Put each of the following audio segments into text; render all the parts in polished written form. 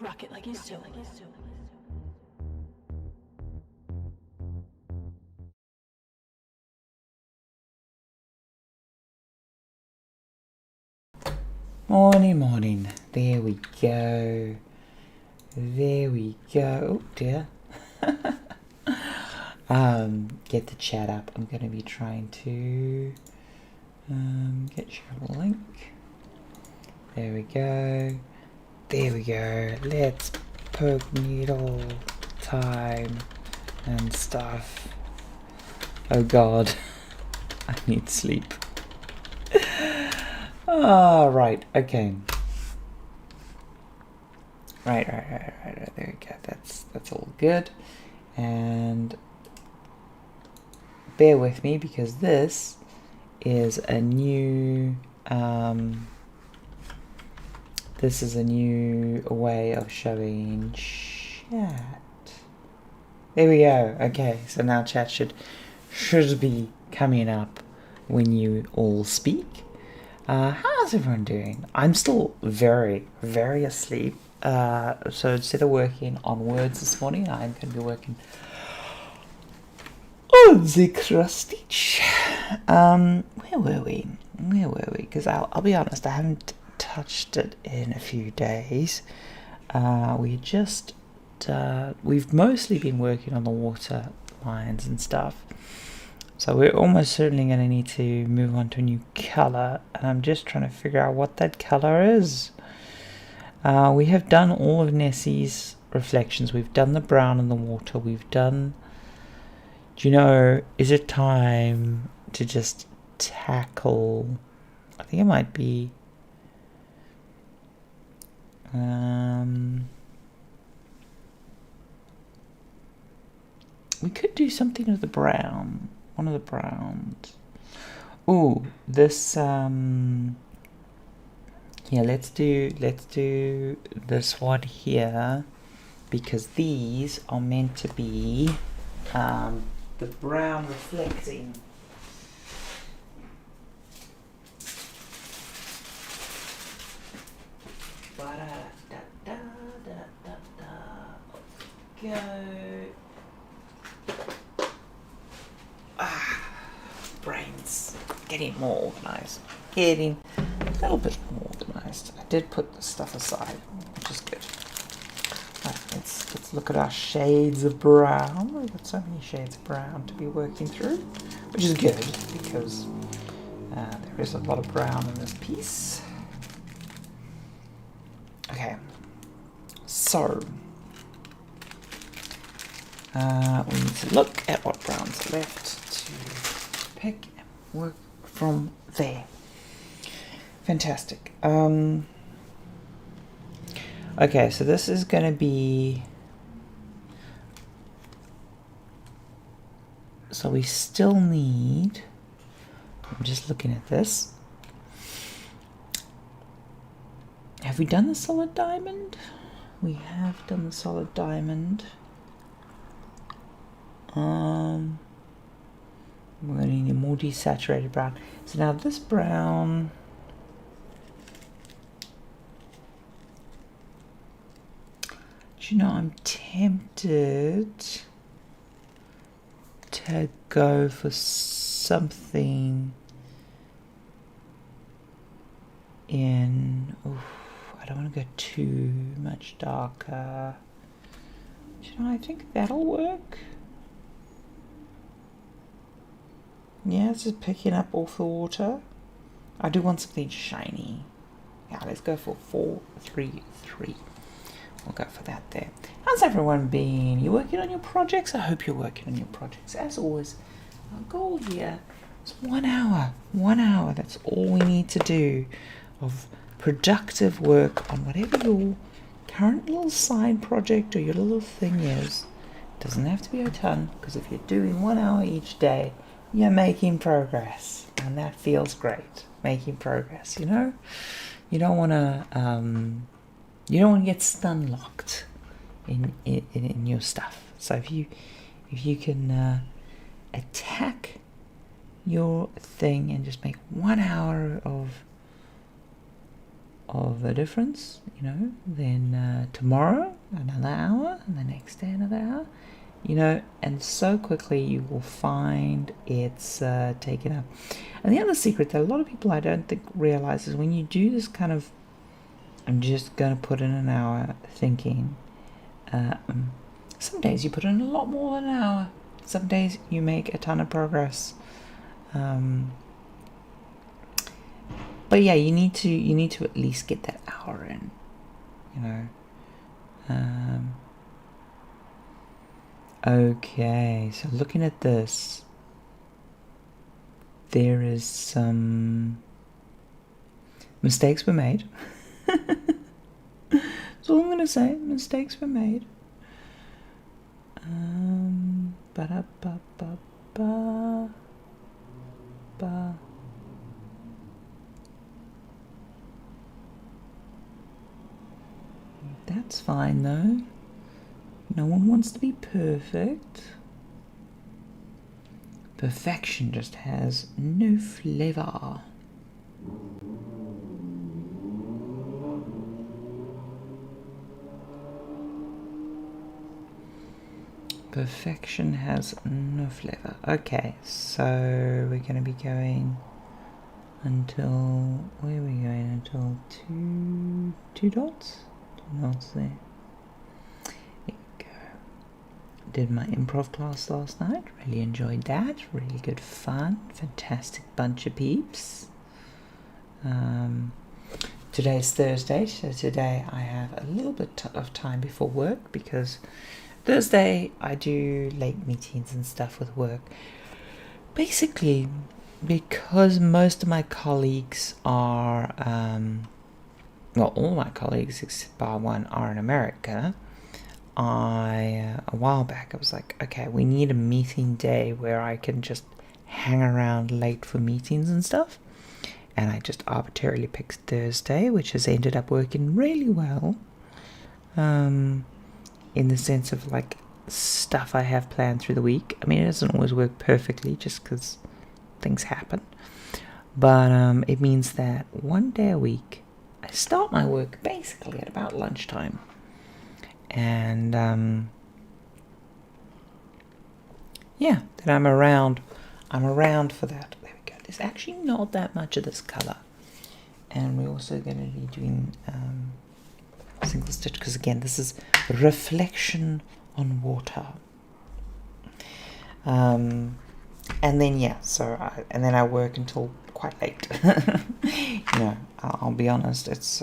Rock it like you so. Morning, morning. There we go. There we go. Oh dear. Get the chat up. I'm going to be trying to get your link. There we go. There we go. Let's poke needle time and stuff. Oh God, I need sleep. Right. Okay. Right. There we go. That's all good. And bear with me because this is a new way of showing chat. There we go. Okay, so now chat should be coming up when you all speak. How's everyone doing? I'm still very, very asleep. So instead of working on words this morning, I'm going to be working on the cross stitch. Where were we? Because I'll be honest, I haven't touched it in a few days. We've mostly been working on the water lines and stuff. So we're almost certainly going to need to move on to a new color, and I'm just trying to figure out what that color is. We have done all of Nessie's reflections. We've done the brown in the water. We've done... Do you know, is it time to just tackle... I think it might be... we could do something with the brown. One of the browns. Ooh, this yeah, let's do this one here, because these are meant to be the brown reflecting. Go. Brains getting more organized, getting a little bit more organized. I did put the stuff aside, which is good. Right, let's look at our shades of brown. We've got so many shades of brown to be working through, which is good because there is a lot of brown in this piece. Okay, so we need to look at what browns are left to pick and work from there. Fantastic. Okay, so this is going to be... So we still need... I'm just looking at this. Have we done the solid diamond? We have done the solid diamond. We're going to need a more desaturated brown. So now this brown... Do you know, I'm tempted to go for something in... I don't want to go too much darker. Do you know, I think that'll work. Yeah, it's just picking up off the water. I do want something shiny. Yeah, let's go for 4-3-3. We'll go for that there. How's everyone been? You working on your projects? I hope you're working on your projects. As always, our goal here is 1 hour. 1 hour, that's all we need to do of productive work on whatever your current little side project or your little thing is. It doesn't have to be a ton, because if you're doing 1 hour each day, you're making progress, and that feels great. Making progress, you know. You don't want to get stun locked in your stuff. So if you can attack your thing and just make 1 hour of a difference, you know. Then tomorrow another hour, and the next day another hour, you know, and so quickly you will find it's taken up. And the other secret that a lot of people I don't think realize is when you do this kind of, I'm just going to put in an hour thinking, some days you put in a lot more than an hour. Some days you make a ton of progress. But yeah, you need to at least get that hour in, you know. Okay, so looking at this, there is some mistakes were made. That's all I'm gonna say. Mistakes were made. That's fine though. No one wants to be perfect. Perfection just has no flavor. Perfection has no flavor. Okay, so we're going to be going until, where are we going? Until two dots? 2 dots there. There we go. Did my improv class last night. Really enjoyed that. Really good fun. Fantastic bunch of peeps. Today's Thursday, so today I have a little bit of time before work because Thursday I do late meetings and stuff with work. Basically, because most of my colleagues are, well, all my colleagues except bar one are in America, a while back I was like, okay, we need a meeting day where I can just hang around late for meetings and stuff. And I just arbitrarily picked Thursday, which has ended up working really well. In the sense of like stuff I have planned through the week. I mean, it doesn't always work perfectly just because things happen. But it means that one day a week, I start my work basically at about lunchtime. And yeah, then I'm around for that. There we go. There's actually not that much of this color. And we're also going to be doing single stitch because again this is reflection on water, and then yeah, so I work until quite late. You know, I'll be honest, it's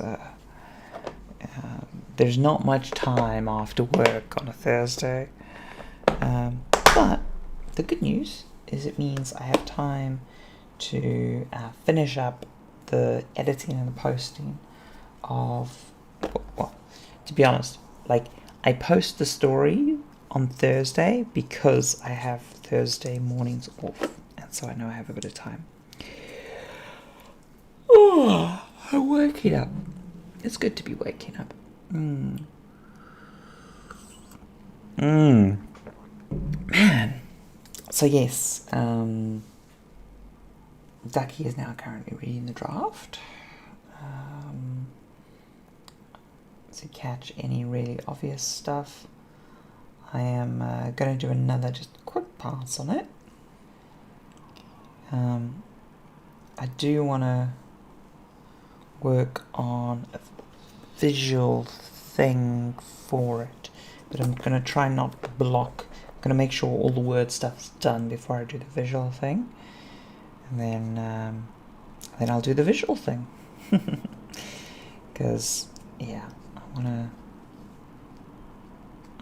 there's not much time after work on a Thursday, but the good news is it means I have time to finish up the editing and the posting of, well, to be honest, like I post the story on Thursday because I have Thursday mornings off, and so I know I have a bit of time. Oh, I'm waking up. It's good to be waking up. Man. So yes, Ducky is now currently reading the draft. To catch any really obvious stuff. I am going to do another just quick pass on it. I do want to work on a visual thing for it, but I'm going to try not to block. I'm going to make sure all the word stuff's done before I do the visual thing, and then I'll do the visual thing. Because yeah, I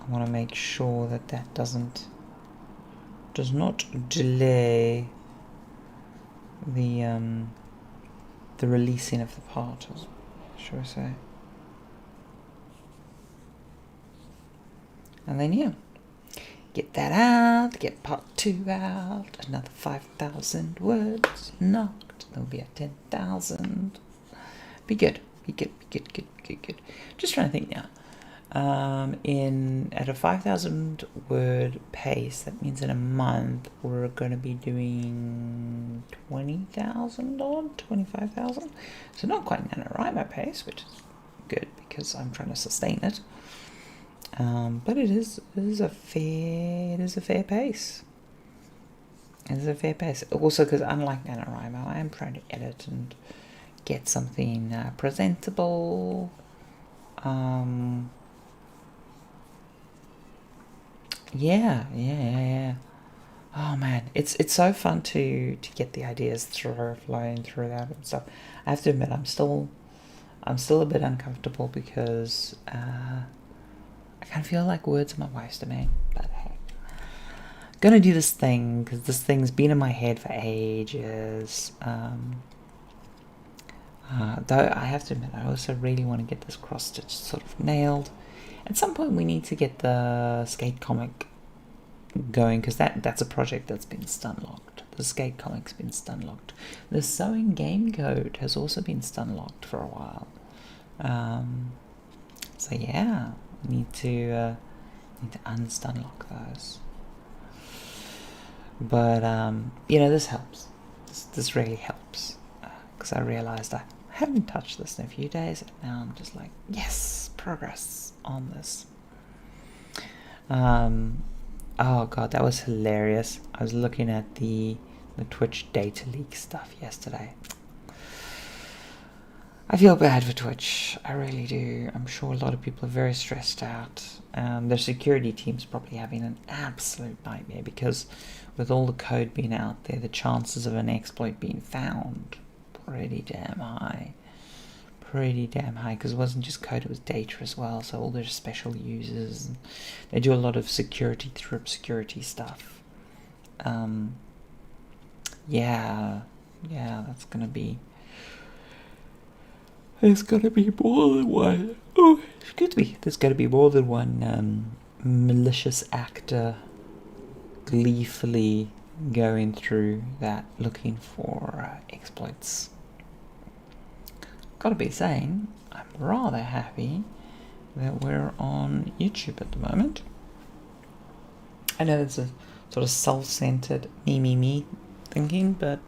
want to make sure that does not delay the releasing of the part, shall I say. And then yeah, get that out, get part 2 out, another 5,000 words knocked, then we'll be at 10,000. Be good. Just trying to think now. at a 5,000 word pace. That means in a month we're going to be doing 20,000 odd, 25,000. So not quite NaNoWriMo pace, which is good because I'm trying to sustain it. But it is a fair pace. It is a fair pace. Also, because unlike NaNoWriMo, I am trying to edit and get something presentable. Yeah. Oh man, it's so fun to get the ideas flowing through that and stuff. I have to admit, I'm still a bit uncomfortable because I kind of feel like words are my wife's domain. But hey, gonna do this thing because this thing's been in my head for ages. Though I have to admit, I also really want to get this cross stitch sort of nailed. At some point, we need to get the skate comic going because that's a project that's been stun locked. The skate comic's been stun locked. The sewing game code has also been stun locked for a while. So yeah, we need to unstun lock those. But this helps. This really helps because I realized I haven't touched this in a few days, and now I'm just like, yes, progress on this. Oh god, that was hilarious. I was looking at the Twitch data leak stuff yesterday. I feel bad for Twitch, I really do. I'm sure a lot of people are very stressed out. Their security team's probably having an absolute nightmare because with all the code being out there, the chances of an exploit being found pretty damn high because it wasn't just code, it was data as well. So all their special users, they do a lot of security through obscurity stuff. That's gonna be, there's gonna be more than one, there's gonna be more than one malicious actor gleefully going through that looking for exploits. Gotta be saying, I'm rather happy that we're on YouTube at the moment. I know it's a sort of self-centered me thinking, but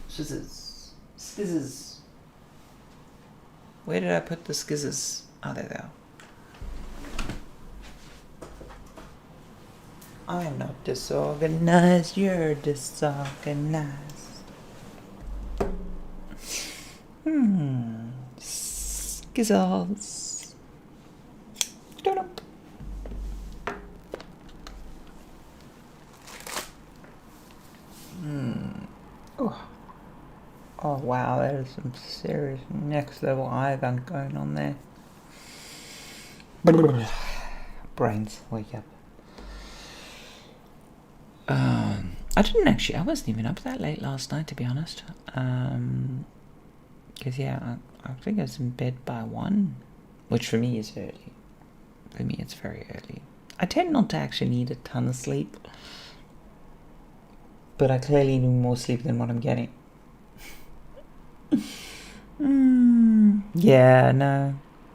skizzes. Where did I put the skizzes? Oh, there they are. I'm not disorganized, you're disorganized. Skizzles. Don't. Oh wow, there's some serious next level Ivan going on there. Brains, wake up. I wasn't even up that late last night, to be honest. Because I think I was in bed by 1, which for me is early. For me, it's very early. I tend not to actually need a ton of sleep, but I clearly need more sleep than what I'm getting. Yeah, no,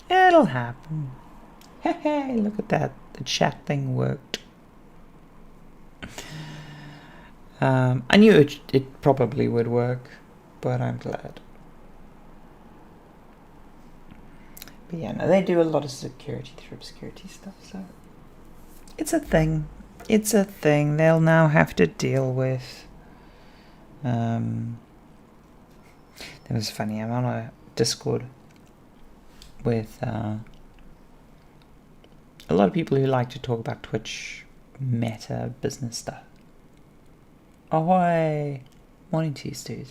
it'll happen. Hey, look at that. The chat thing worked. I knew it probably would work, but I'm glad. But yeah, no, they do a lot of security through obscurity stuff, so it's a thing. It's a thing they'll now have to deal with. That was funny. I'm on a Discord with a lot of people who like to talk about Twitch meta business stuff. Ahoy! Morning to you, Stu.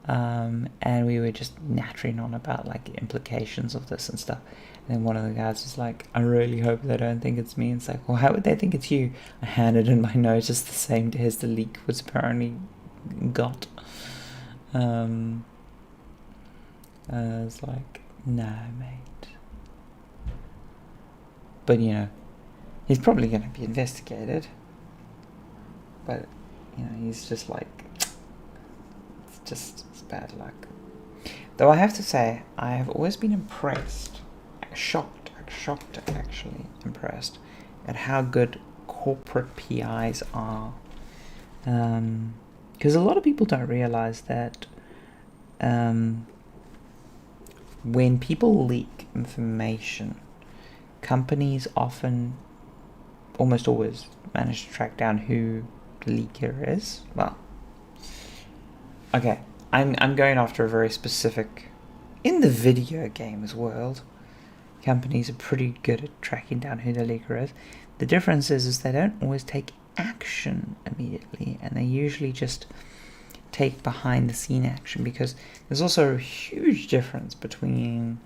And we were just nattering on about like implications of this and stuff. And then one of the guys was like, I really hope they don't think it's me. And it's like, well, how would they think it's you? I handed in my notice the same day as the leak was apparently got. I was like, no, mate. But he's probably going to be investigated. But he's just like, it's bad luck. Though I have to say, I have always been impressed, shocked actually, impressed at how good corporate PIs are. Because a lot of people don't realize that when people leak information, companies often, almost always, manage to track down who the leaker is. Well, okay, I'm going after a very specific. In the video games world, companies are pretty good at tracking down who the leaker is. The difference is they don't always take action immediately, and they usually just take behind the scene action, because there's also a huge difference between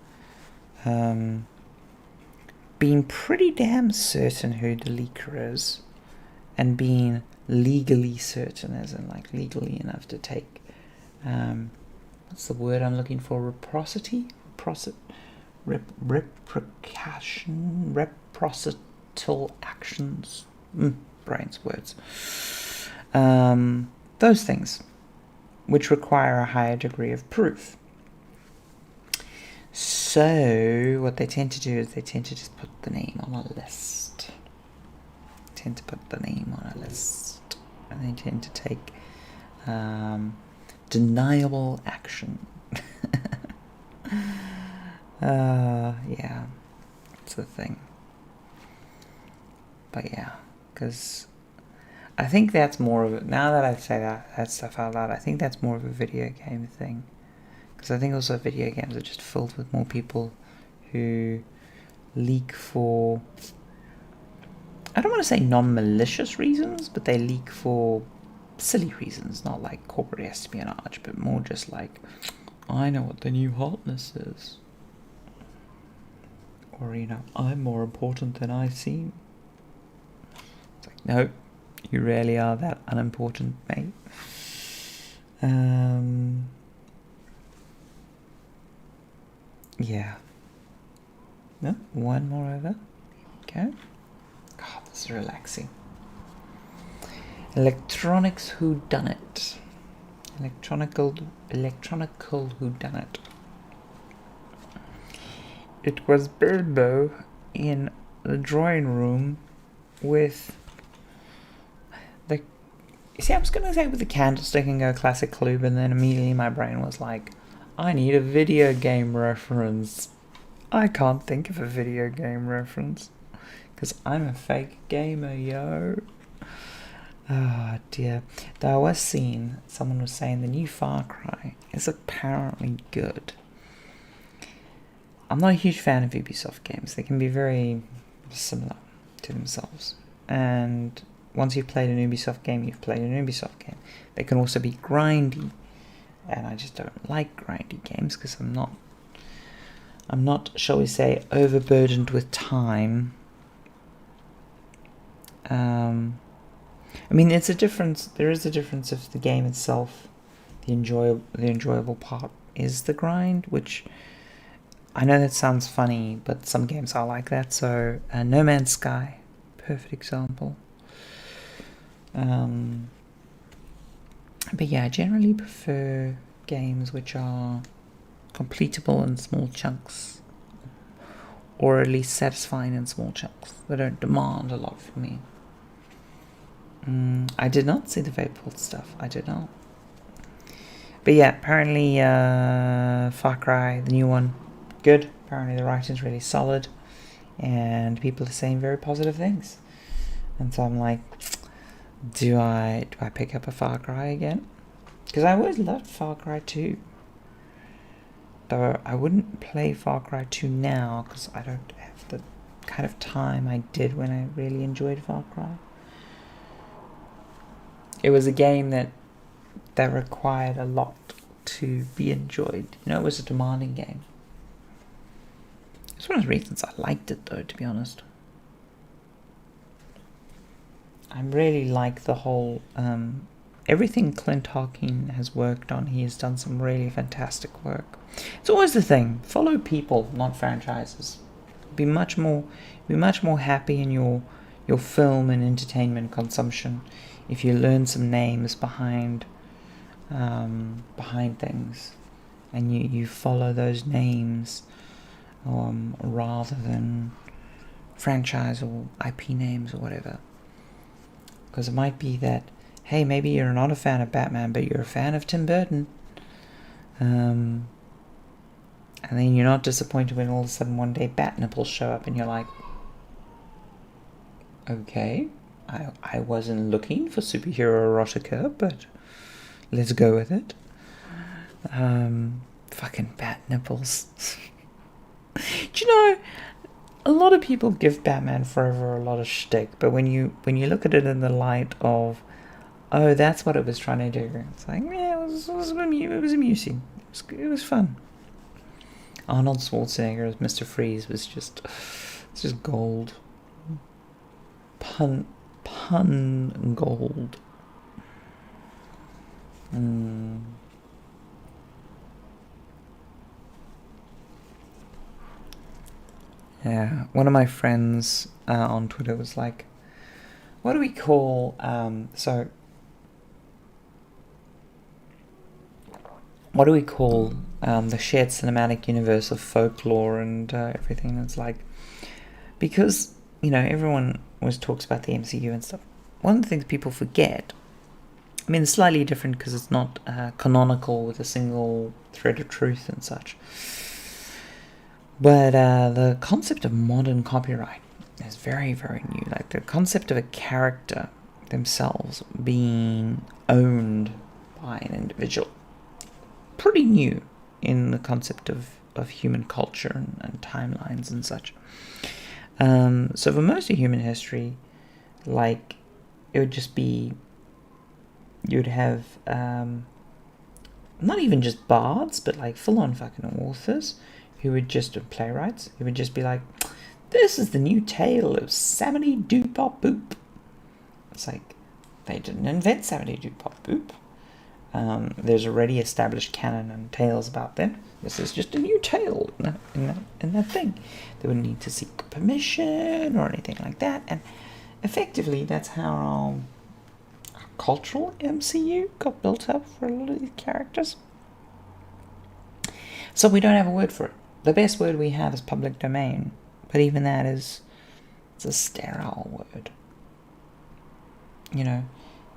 being pretty damn certain who the leaker is and being legally certain, as in like legally enough to take what's the word I'm looking for? Reciprocity? Reciprocal actions. Brains, words. Those things, which require a higher degree of proof. So, what they tend to do is they tend to just put the name on a list. And they tend to take deniable action. Yeah, it's the thing. But yeah, because I think that's more of a, now that I say that stuff out loud, I think that's more of a video game thing. Because I think also video games are just filled with more people who leak for, I don't want to say non-malicious reasons, but they leak for silly reasons, not like corporate espionage, but more just like, I know what the new hotness is. Or, I'm more important than I seem. It's like, no, you really are that unimportant, mate. Yeah. No, one more over. There we go. God, this is relaxing. Electronics whodunit. Electronical whodunit. It was Bilbo in the drawing room with the... See, I was going to say with the candlestick and go classic clue, but then immediately my brain was like, I need a video game reference. I can't think of a video game reference, because I'm a fake gamer, yo. Oh dear. Though I was seeing, someone was saying the new Far Cry is apparently good. I'm not a huge fan of Ubisoft games. They can be very similar to themselves. And once you've played an Ubisoft game, you've played an Ubisoft game. They can also be grindy. And I just don't like grindy games because I'm not, shall we say, overburdened with time. I mean, it's a difference. There is a difference if the game itself, the enjoyable part is the grind, which I know that sounds funny, but some games are like that. So, No Man's Sky, perfect example. But yeah, I generally prefer games which are completable in small chunks, or at least satisfying in small chunks. They don't demand a lot from me. I did not see the Vapor stuff. I did not. But yeah, apparently Far Cry, the new one, good. Apparently the writing's really solid, and people are saying very positive things. And so I'm like, do I pick up a Far Cry again? Because I always loved Far Cry 2. Though I wouldn't play Far Cry 2 now because I don't have the kind of time I did when I really enjoyed Far Cry. It was a game that required a lot to be enjoyed. It was a demanding game. It's one of the reasons I liked it, though, to be honest. I really like the whole... everything Clint Hawking has worked on, he has done some really fantastic work. It's always the thing. Follow people, not franchises. Be much more happy in your film and entertainment consumption if you learn some names behind things, and you follow those names rather than franchise or IP names or whatever. Because it might be that, hey, maybe you're not a fan of Batman, but you're a fan of Tim Burton. And then you're not disappointed when all of a sudden one day bat nipples show up and you're like, okay, I wasn't looking for superhero erotica, but let's go with it. Fucking bat nipples. Do you know, a lot of people give Batman Forever a lot of shtick, but when you look at it in the light of, oh, that's what it was trying to do, it's like, yeah, it was amusing. It was fun. Arnold Schwarzenegger as Mr. Freeze was just gold. Pun gold. Yeah, one of my friends on Twitter was like, what do we call, what do we call the shared cinematic universe of folklore and everything? And it's like, because, everyone always talks about the MCU and stuff. One of the things people forget, I mean, it's slightly different because it's not canonical with a single thread of truth and such. But the concept of modern copyright is very, very new. Like the concept of a character themselves being owned by an individual, pretty new in the concept of human culture and timelines and such. So for most of human history, like, it would just be, you'd have not even just bards, but like full-on fucking authors who would just, playwrights, who would just be like, this is the new tale of Sammy Doop Bop Boop. It's like, they didn't invent Sammy Doop Bop Boop. There's already established canon and tales about them. This is just a new tale in that thing. They wouldn't need to seek permission or anything like that. And effectively, that's how our cultural MCU got built up for a lot of these characters. So we don't have a word for it. The best word we have is public domain. But even that it's a sterile word.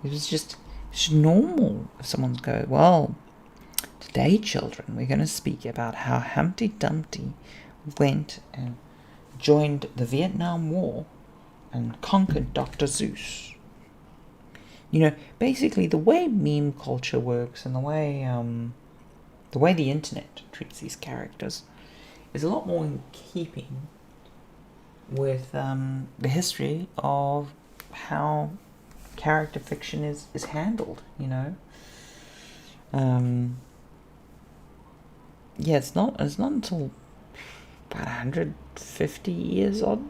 It's just normal if someone's go, well, today, children, we're going to speak about how Humpty Dumpty went and joined the Vietnam War and conquered Dr. Zeus. Basically the way meme culture works and the way the internet treats these characters is a lot more in keeping with the history of how character fiction is handled, it's not until about 150 years odd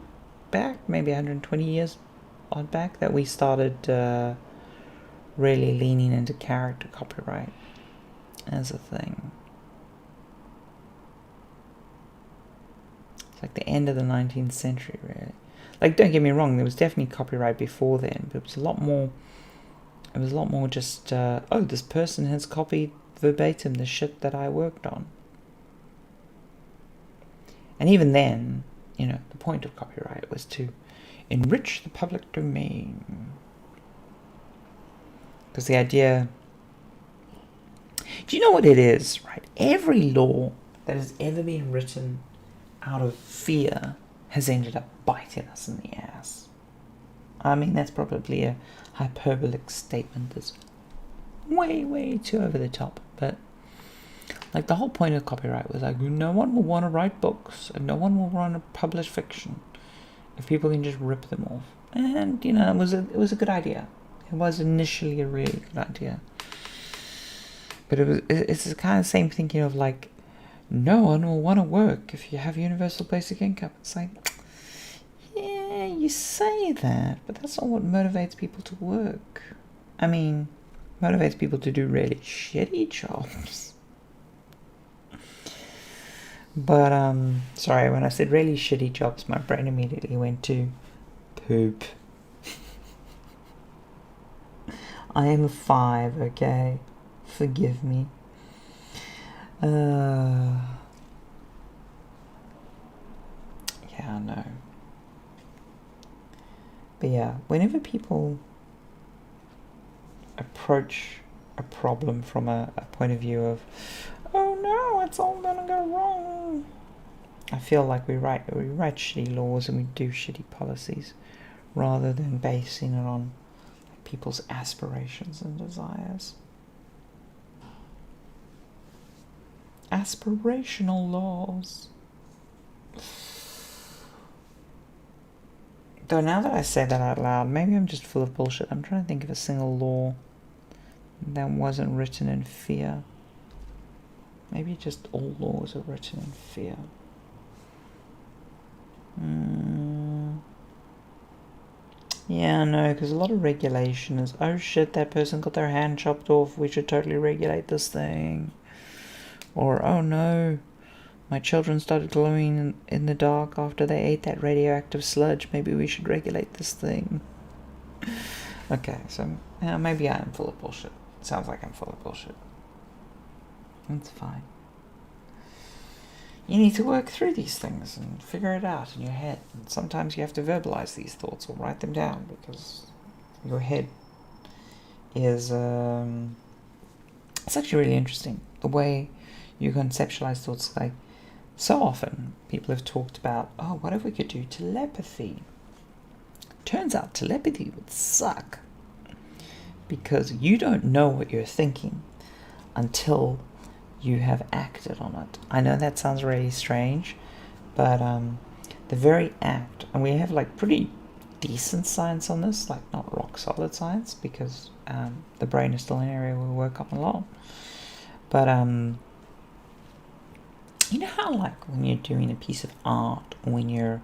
back, maybe 120 years odd back, that we started really leaning into character copyright as a thing. It's like the end of the 19th century, really. Like, don't get me wrong, there was definitely copyright before then, but it was a lot more just, oh, this person has copied verbatim the shit that I worked on. And even then, the point of copyright was to enrich the public domain. Because the idea... Do you know what it is, right? Every law that has ever been written out of fear has ended up biting us in the ass. I mean, that's probably a hyperbolic statement that's way, way too over the top. But, like, the whole point of copyright was like, no one will want to write books and no one will want to publish fiction if people can just rip them off. And, it was a good idea. It was initially a really good idea. But it's the kind of same thinking of like, no one will want to work if you have universal basic income. It's like, yeah, you say that, but that's not what motivates people to work. I mean, motivates people to do really shitty jobs. But, sorry, when I said really shitty jobs, my brain immediately went to poop. I am 5, okay? Forgive me. Yeah, I know. But yeah, whenever people approach a problem from a point of view of, oh no, it's all gonna go wrong, I feel like we write shitty laws and we do shitty policies rather than basing it on people's aspirations and desires. Aspirational laws. Though now that I say that out loud, maybe I'm just full of bullshit. I'm trying to think of a single law that wasn't written in fear. Maybe just all laws are written in fear. Yeah, no, because a lot of regulation is, oh shit, that person got their hand chopped off, we should totally regulate this thing. Or, oh no, my children started glowing in the dark after they ate that radioactive sludge, maybe we should regulate this thing. Okay, so maybe I am full of bullshit. Sounds like I'm full of bullshit. That's fine. You need to work through these things and figure it out in your head. And sometimes you have to verbalize these thoughts or write them down because your head is... it's actually really interesting. The way you conceptualize thoughts. Like, so often people have talked about, oh, what if we could do telepathy? Turns out telepathy would suck. Because you don't know what you're thinking until you have acted on it. I know that sounds really strange, but the very act, and we have like pretty decent science on this, like not rock solid science, because the brain is still an area we work on a lot. But you know how like when you're doing a piece of art, or when you're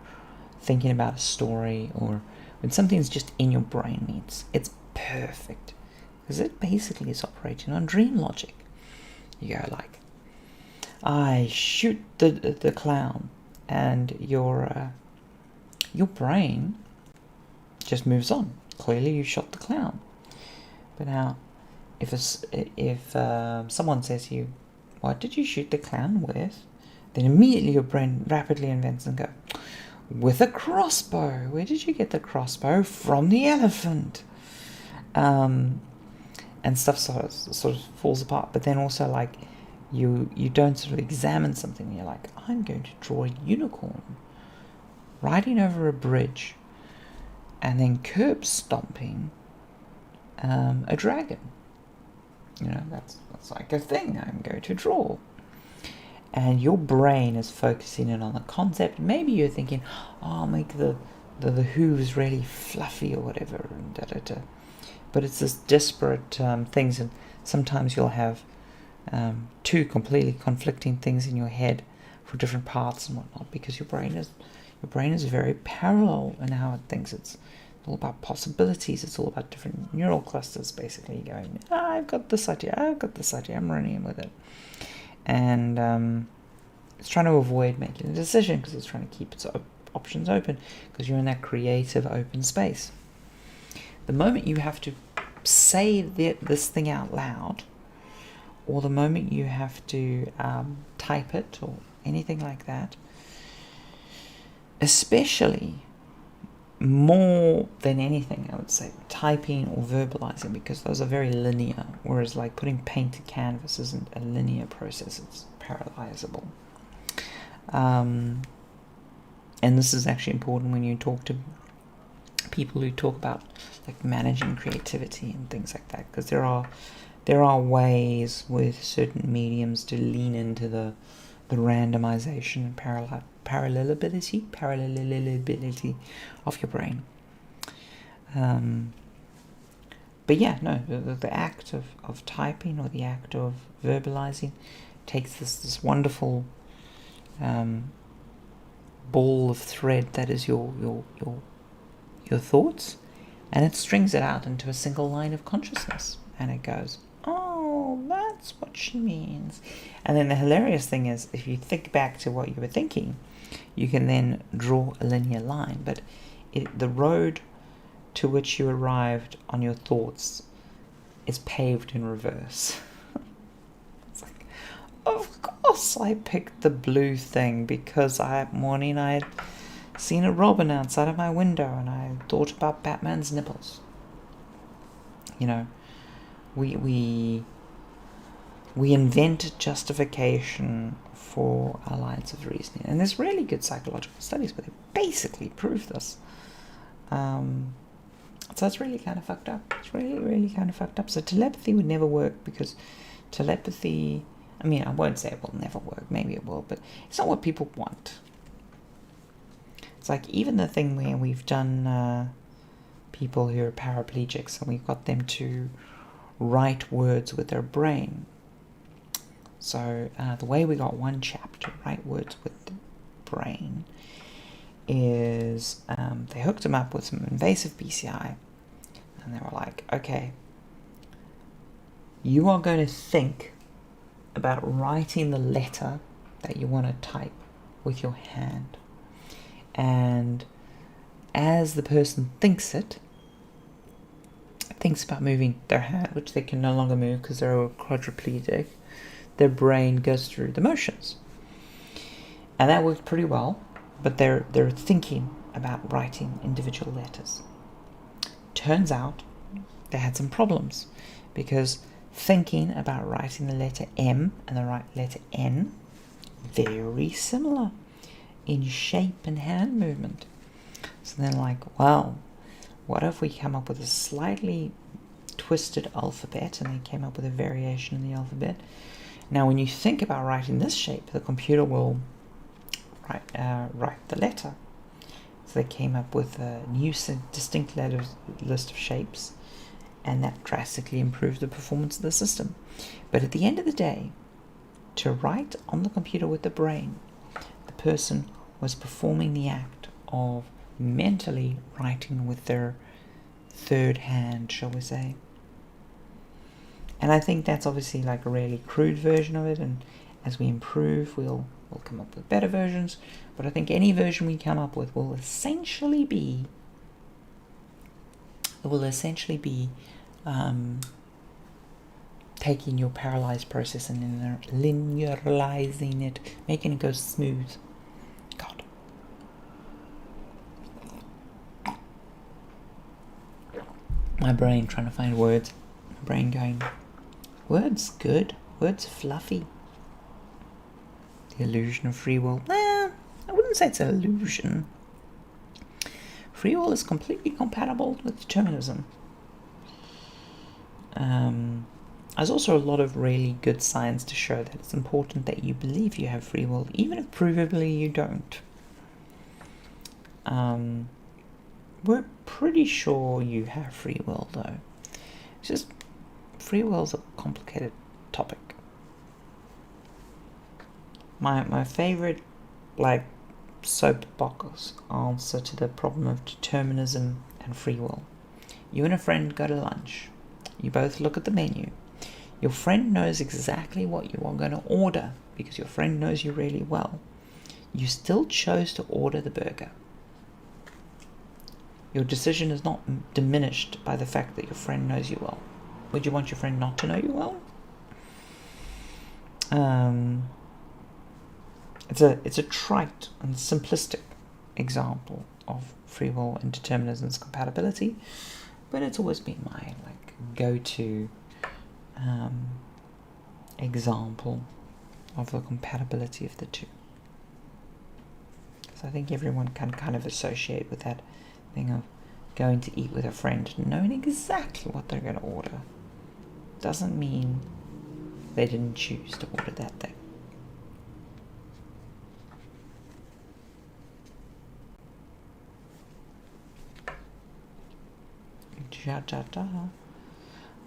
thinking about a story, or when something's just in your brain meets, it's perfect, because it basically is operating on dream logic. You go like, I shoot the clown, and your brain just moves on. Clearly, you shot the clown. But now, if someone says to you, "What did you shoot the clown with?" then immediately your brain rapidly invents and go, "With a crossbow. Where did you get the crossbow? From the elephant." And stuff sort of falls apart. But then also like you don't sort of examine something. You're like, I'm going to draw a unicorn riding over a bridge and then curb stomping a dragon. You know, that's like a thing I'm going to draw. And your brain is focusing in on the concept. Maybe you're thinking, oh, I'll make the hooves really fluffy or whatever, and da-da-da. But it's this disparate things, and sometimes you'll have two completely conflicting things in your head for different parts and whatnot, because your brain is very parallel in how it thinks. It's all about possibilities. It's all about different neural clusters, basically going, I've got this idea, I'm running with it. And it's trying to avoid making a decision because it's trying to keep its options open, because you're in that creative open space. The moment you have to say this thing out loud, or the moment you have to type it or anything like that, especially more than anything, I would say typing or verbalizing, because those are very linear, whereas like putting paint to canvas isn't a linear process, it's parallelizable. And this is actually important when you talk to people who talk about like managing creativity and things like that, because there are ways with certain mediums to lean into the randomization and parallelability of your brain. But yeah, no, the act of typing or the act of verbalizing takes this wonderful ball of thread that is your thoughts, and it strings it out into a single line of consciousness, and it goes, oh, that's what she means. And then the hilarious thing is, if you think back to what you were thinking, you can then draw a linear line, but the road to which you arrived on your thoughts is paved in reverse. It's like, of course I picked the blue thing because that morning I had seen a robin outside of my window and I thought about Batman's nipples. You know, we invent justification for our lines of reasoning. And there's really good psychological studies where they basically prove this. So it's really kind of fucked up. It's really, really kind of fucked up. So telepathy would never work because telepathy, I mean, I won't say it will never work. Maybe it will, but it's not what people want. It's like even the thing where we've done people who are paraplegics and we've got them to write words with their brain. So the way we got one chap to write words with the brain is they hooked him up with some invasive BCI and they were like, okay, you are going to think about writing the letter that you want to type with your hand, and as the person thinks about moving their hand, which they can no longer move because they're quadriplegic, their brain goes through the motions. And that worked pretty well, but they're thinking about writing individual letters. Turns out they had some problems because thinking about writing the letter M and the right letter N, very similar in shape and hand movement. So they're like, well, what if we come up with a slightly twisted alphabet? And they came up with a variation in the alphabet. Now, when you think about writing this shape, the computer will write the letter. So they came up with a new distinct list of shapes, and that drastically improved the performance of the system. But at the end of the day, to write on the computer with the brain, the person was performing the act of mentally writing with their third hand, shall we say. And I think that's obviously like a really crude version of it, and as we improve we'll come up with better versions, but I think any version we come up with will essentially be taking your paralyzed process and linearizing it, making it go smooth. God. My brain trying to find words. My brain going, words good, words fluffy. The illusion of free will. I wouldn't say it's an illusion. Free will is completely compatible with determinism. There's also a lot of really good science to show that it's important that you believe you have free will, even if provably you don't. We're pretty sure you have free will, though. It's just, free will is a complicated topic. My favorite, like, soapbox answer to the problem of determinism and free will. You and a friend go to lunch. You both look at the menu. Your friend knows exactly what you are going to order because your friend knows you really well. You still chose to order the burger. Your decision is not diminished by the fact that your friend knows you well. Would you want your friend not to know you well? It's a trite and simplistic example of free will and determinism's compatibility, but it's always been my go-to example of the compatibility of the two. So I think everyone can kind of associate with that thing of going to eat with a friend, knowing exactly what they're going to order. Doesn't mean they didn't choose to order that thing.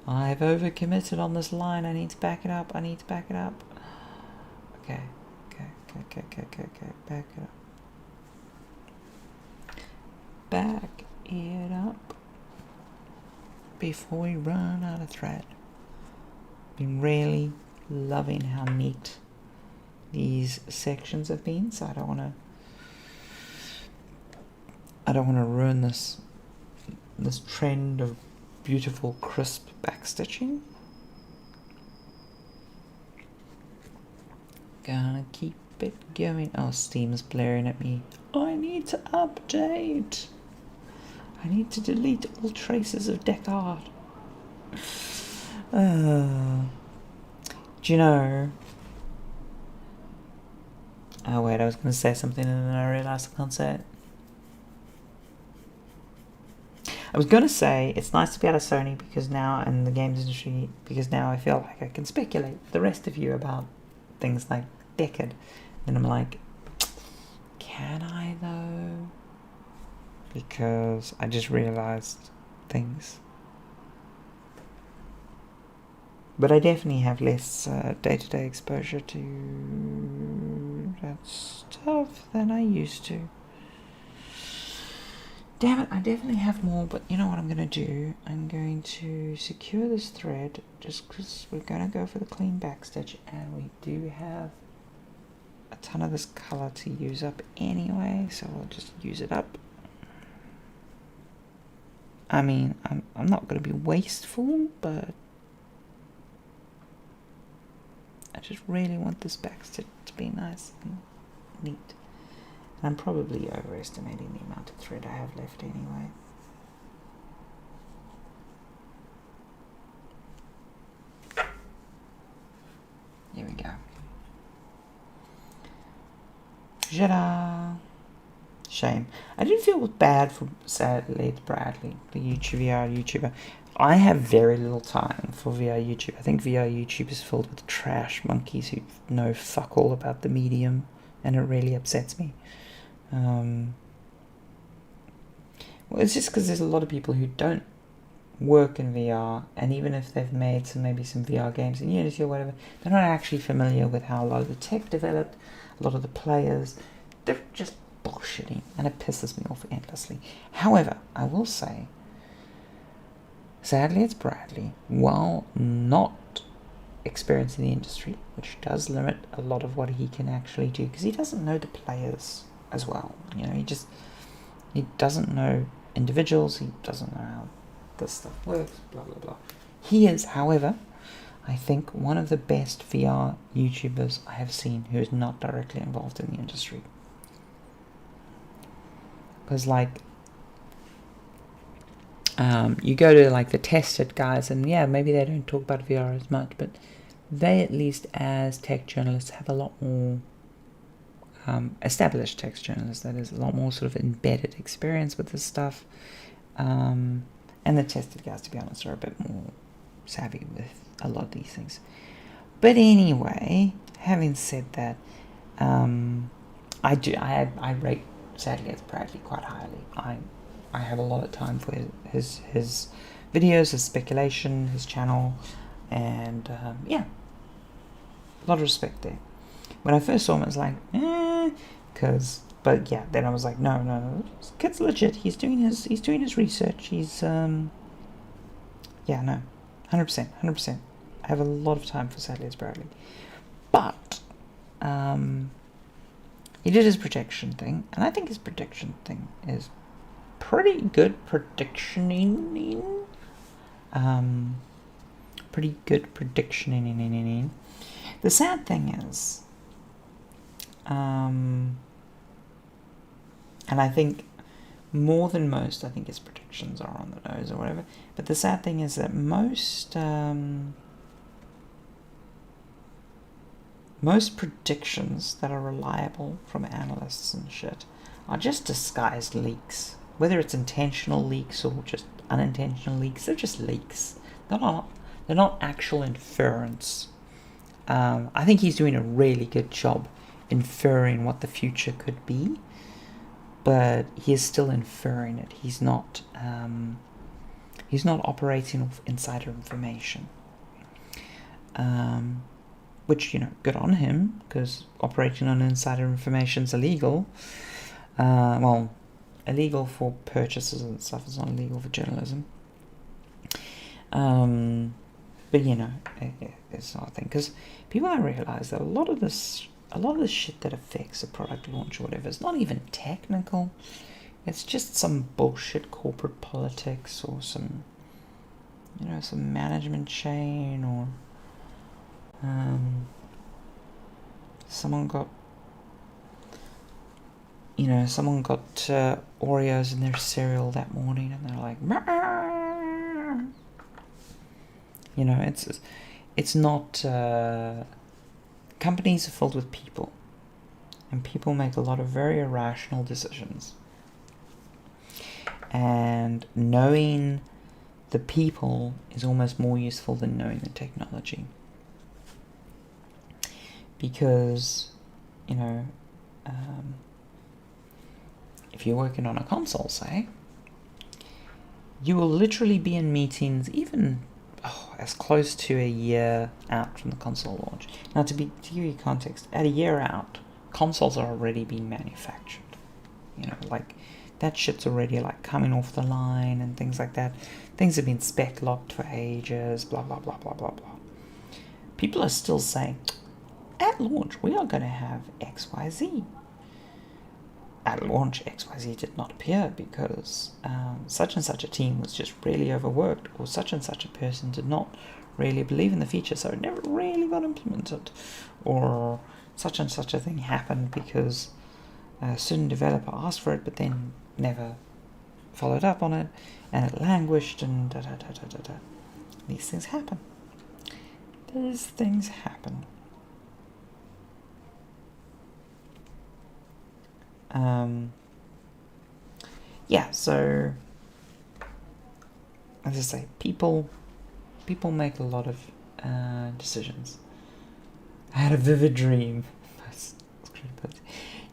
I've overcommitted on this line. I need to back it up. Okay. Back it up. Back it up before we run out of thread. Been really loving how neat these sections have been, so I don't want to ruin this trend of beautiful crisp backstitching. Gonna keep it going. Oh, Steam's blaring at me. I need to update. I need to delete all traces of Descartes. Do you know? Oh wait, I was going to say something and then I realised I can't say it. I was going to say it's nice to be out of Sony because now, in the games industry, because now I feel like I can speculate with the rest of you about things like Decade. And I'm like, can I though? Because I just realised things. But I definitely have less day-to-day exposure to that stuff than I used to. Damn it, I definitely have more, but you know what I'm going to do? I'm going to secure this thread just because we're going to go for the clean backstitch and we do have a ton of this colour to use up anyway, so we'll just use it up. I mean, I'm not going to be wasteful, but I just really want this backstitch to be nice and neat. And I'm probably overestimating the amount of thread I have left anyway. Here we go. Ta-da! Shame. I didn't feel bad for Sadly It's Bradley, the VR YouTuber. I have very little time for VR YouTube. I think VR YouTube is filled with trash monkeys who know fuck all about the medium, and it really upsets me. Well, it's just because there's a lot of people who don't work in VR, and even if they've made maybe some VR games in Unity or whatever, they're not actually familiar with how a lot of the tech developed, a lot of the players. They're just bullshitting, and it pisses me off endlessly. However, I will say, Sadly It's Bradley, while not experienced in the industry, which does limit a lot of what he can actually do, because he doesn't know the players as well. You know, he doesn't know individuals, he doesn't know how this stuff works, blah blah blah. He is, however, I think one of the best VR YouTubers I have seen who is not directly involved in the industry. Because like you go to like the tested guys, and yeah, maybe they don't talk about VR as much, but they, at least as tech journalists, have a lot more established tech journalists, that is, a lot more sort of embedded experience with this stuff. And the tested guys, to be honest, are a bit more savvy with a lot of these things. But anyway, having said that, I rate Sadly It's Bradley quite highly. I have a lot of time for his videos, his speculation, his channel, and yeah, a lot of respect there. When I first saw him, I was like, but yeah, then I was like, no, this kid's legit. He's doing his research. He's yeah, no, 100%. I have a lot of time for Sadly It's Bradley, but he did his prediction thing, and I think his prediction thing is pretty good predictioning. Pretty good predictioning. The sad thing is, and I think more than most, I think his predictions are on the nose or whatever. But the sad thing is that most predictions that are reliable from analysts and shit are just disguised leaks. Whether it's intentional leaks or just unintentional leaks, they're just leaks. They're not actual inference. I think he's doing a really good job inferring what the future could be, but he is still inferring it. He's not operating off insider information. Which, you know, good on him, because operating on insider information is illegal. Well, illegal for purchases and stuff. It's not illegal for journalism. But you know, it's not a thing, because people don't realize that a lot of this shit that affects a product launch or whatever is not even technical. It's just some bullshit corporate politics, or some management chain, or someone got Oreos in their cereal that morning, and they're like, "Mah!" It's not. Companies are filled with people, and people make a lot of very irrational decisions. And knowing the people is almost more useful than knowing the technology, because if you're working on a console, say, you will literally be in meetings even as close to a year out from the console launch. Now, to give you context, at a year out, consoles are already being manufactured. That shit's already coming off the line and things like that. Things have been spec locked for ages, blah, blah, blah, blah, blah, blah. People are still saying, at launch, we are going to have XYZ. At launch, XYZ did not appear because such and such a team was just really overworked, or such and such a person did not really believe in the feature, so it never really got implemented, or such and such a thing happened because a certain developer asked for it but then never followed up on it, and it languished, and da-da-da-da-da-da. These things happen. So as I say, people make a lot of decisions. I had a vivid dream.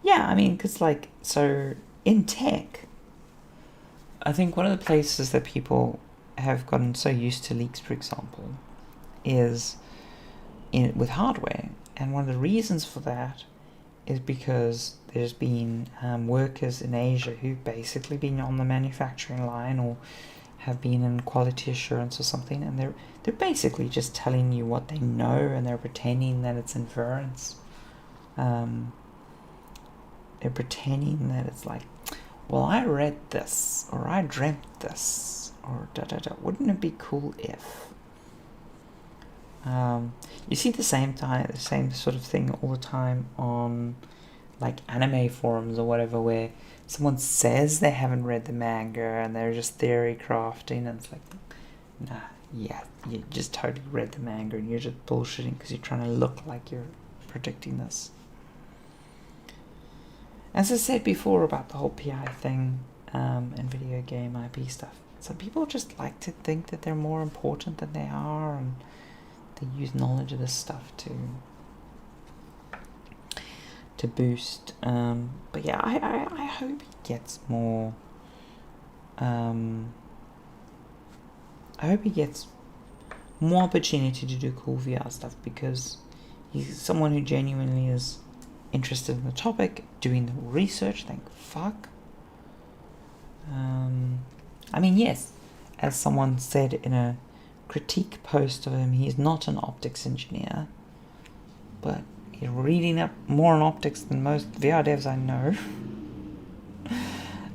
Because so in tech, I think one of the places that people have gotten so used to leaks, for example, is with hardware. And one of the reasons for that is because there's been workers in Asia who've basically been on the manufacturing line or have been in quality assurance or something, and they're basically just telling you what they know, and they're pretending that it's inference. They're pretending that it's like, well, I read this, or I dreamt this, or da-da-da. Wouldn't it be cool if? You see the same sort of thing all the time on anime forums or whatever, where someone says they haven't read the manga and they're just theory crafting, and it's like, nah, yeah, you just totally read the manga and you're just bullshitting because you're trying to look like you're predicting this. As I said before about the whole PI thing and video game IP stuff, some people just like to think that they're more important than they are, and they use knowledge of this stuff to boost. But yeah, I hope he gets more. I hope he gets more opportunity to do cool VR stuff, because he's someone who genuinely is interested in the topic, doing the research. Thank fuck. Yes, as someone said in a critique post of him, he's not an optics engineer, but he's reading up more on optics than most VR devs I know.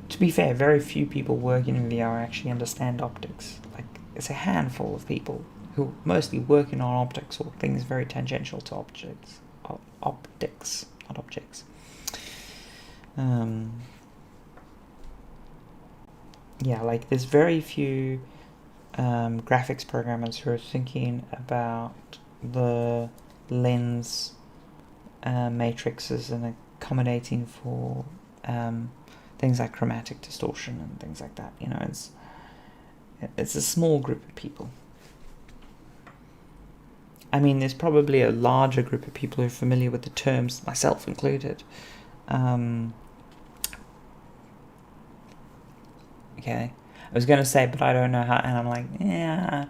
To be fair, very few people working in VR actually understand optics. It's a handful of people who mostly working on optics or things very tangential to optics, not objects. There's very few graphics programmers who are thinking about the lens matrices and accommodating for things like chromatic distortion and things like that. It's a small group of people. There's probably a larger group of people who are familiar with the terms, myself included. Okay. I was going to say, but I don't know how, and I'm like, yeah,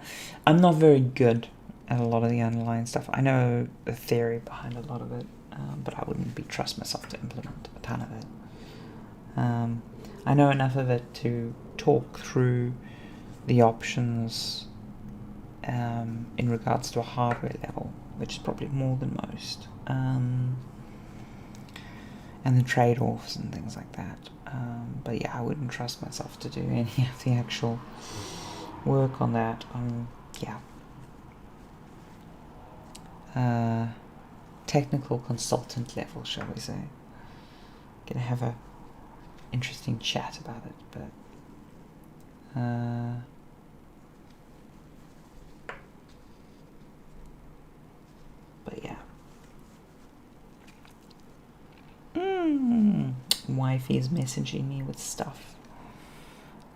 I'm not very good at a lot of the underlying stuff. I know the theory behind a lot of it, but I wouldn't trust myself to implement a ton of it. I know enough of it to talk through the options in regards to a hardware level, which is probably more than most, and the trade-offs and things like that. But yeah, I wouldn't trust myself to do any of the actual work on that. technical consultant level, shall we say. Gonna have a interesting chat about it, but yeah. Wifey is messaging me with stuff.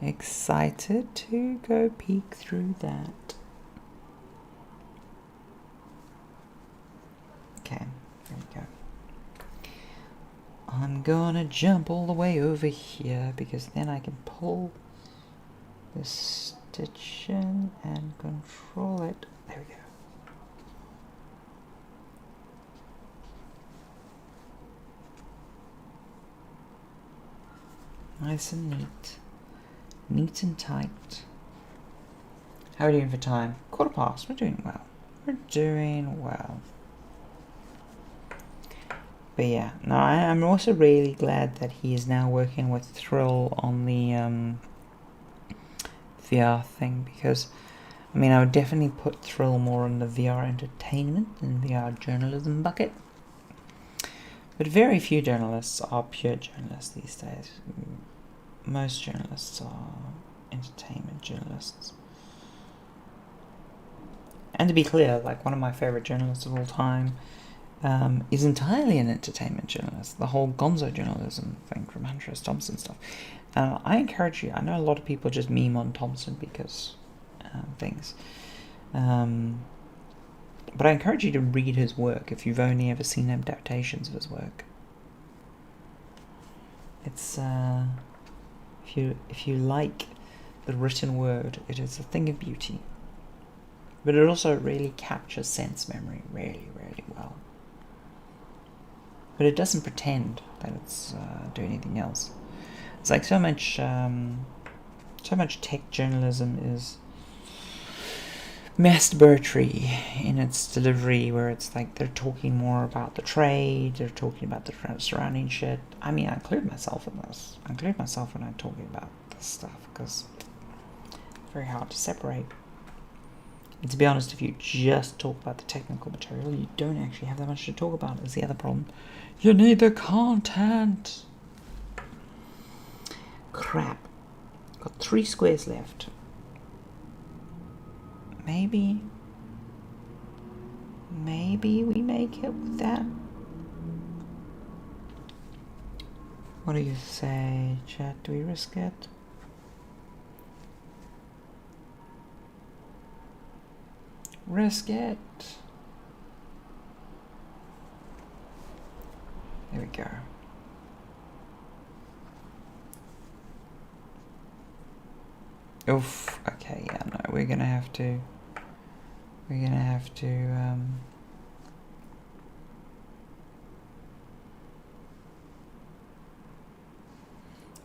Excited to go peek through that. Okay, there we go. I'm gonna jump all the way over here because then I can pull this stitch in and control it. There we go. Nice and neat. Neat and tight. How are we doing for time? 1:15. We're doing well. We're doing well. But yeah, no, I'm also really glad that he is now working with Thrill on the VR thing, because I mean I would definitely put Thrill more on the VR entertainment than VR journalism bucket. But very few journalists are pure journalists these days. Most journalists are entertainment journalists. And to be clear, like, one of my favorite journalists of all time is entirely an entertainment journalist. The whole gonzo journalism thing from Hunter S. Thompson stuff. I encourage you. I know a lot of people just meme on Thompson because things. But I encourage you to read his work if you've only ever seen adaptations of his work. It's if you like the written word, it is a thing of beauty. But it also really captures sense memory really, really well. But it doesn't pretend that it's doing anything else. It's like so much tech journalism is masturbatory in its delivery, where it's like they're talking more about the trade, they're talking about the surrounding shit. I mean, I include myself in this. I include myself when I'm talking about this stuff, because it's very hard to separate. And to be honest, if you just talk about the technical material, you don't actually have that much to talk about, is the other problem. You need the content. Crap. Got 3 squares left. Maybe we make it with that. What do you say, chat? Do we risk it? Risk it. There we go. Oof. Okay. Yeah. No. We're gonna have to.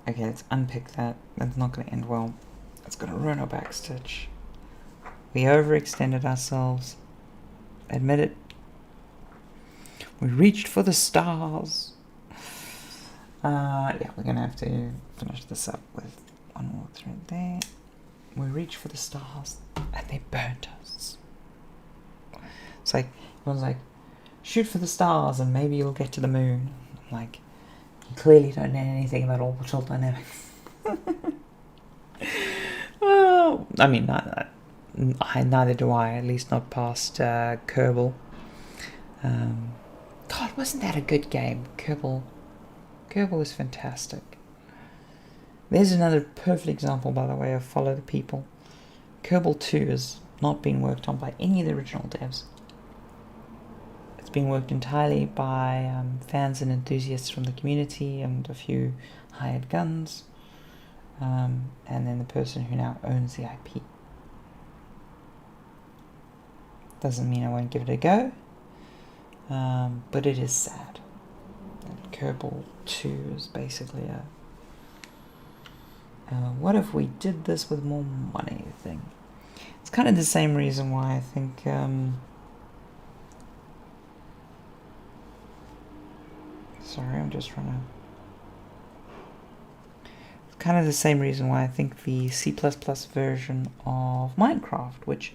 Okay, let's unpick that. That's not going to end well. It's going to ruin our backstitch. We overextended ourselves. Admit it. We reached for the stars. Yeah, we're going to have to finish this up with one more thread there. We reached for the stars, and they burnt us. It's like, everyone's like, shoot for the stars, and maybe you'll get to the moon. I'm like, you clearly don't know anything about orbital dynamics. Well, I mean, neither do I, at least not past Kerbal. God, wasn't that a good game? Kerbal is fantastic. There's another perfect example, by the way, of Follow the People. Kerbal 2 has not been worked on by any of the original devs. It's been worked entirely by fans and enthusiasts from the community and a few hired guns, and then the person who now owns the IP. Doesn't mean I won't give it a go, but it is sad. And Kerbal 2 is basically a what if we did this with more money thing. It's kind of the same reason why I think sorry, I'm just trying to... It's kind of the same reason why I think the C++ version of Minecraft, which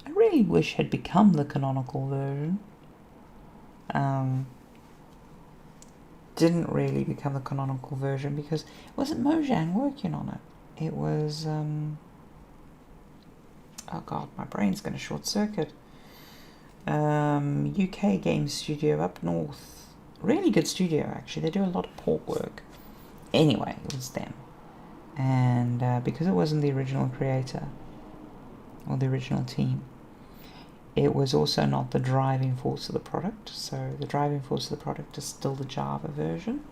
I really wish had become the canonical version, didn't really become the canonical version because it wasn't Mojang working on it. It was, oh god, my brain's going to short circuit. UK game studio up north. Really good studio, actually. They do a lot of port work. Anyway, it was them. And because it wasn't the original creator or the original team, it was also not the driving force of the product. So the driving force of the product is still the Java version.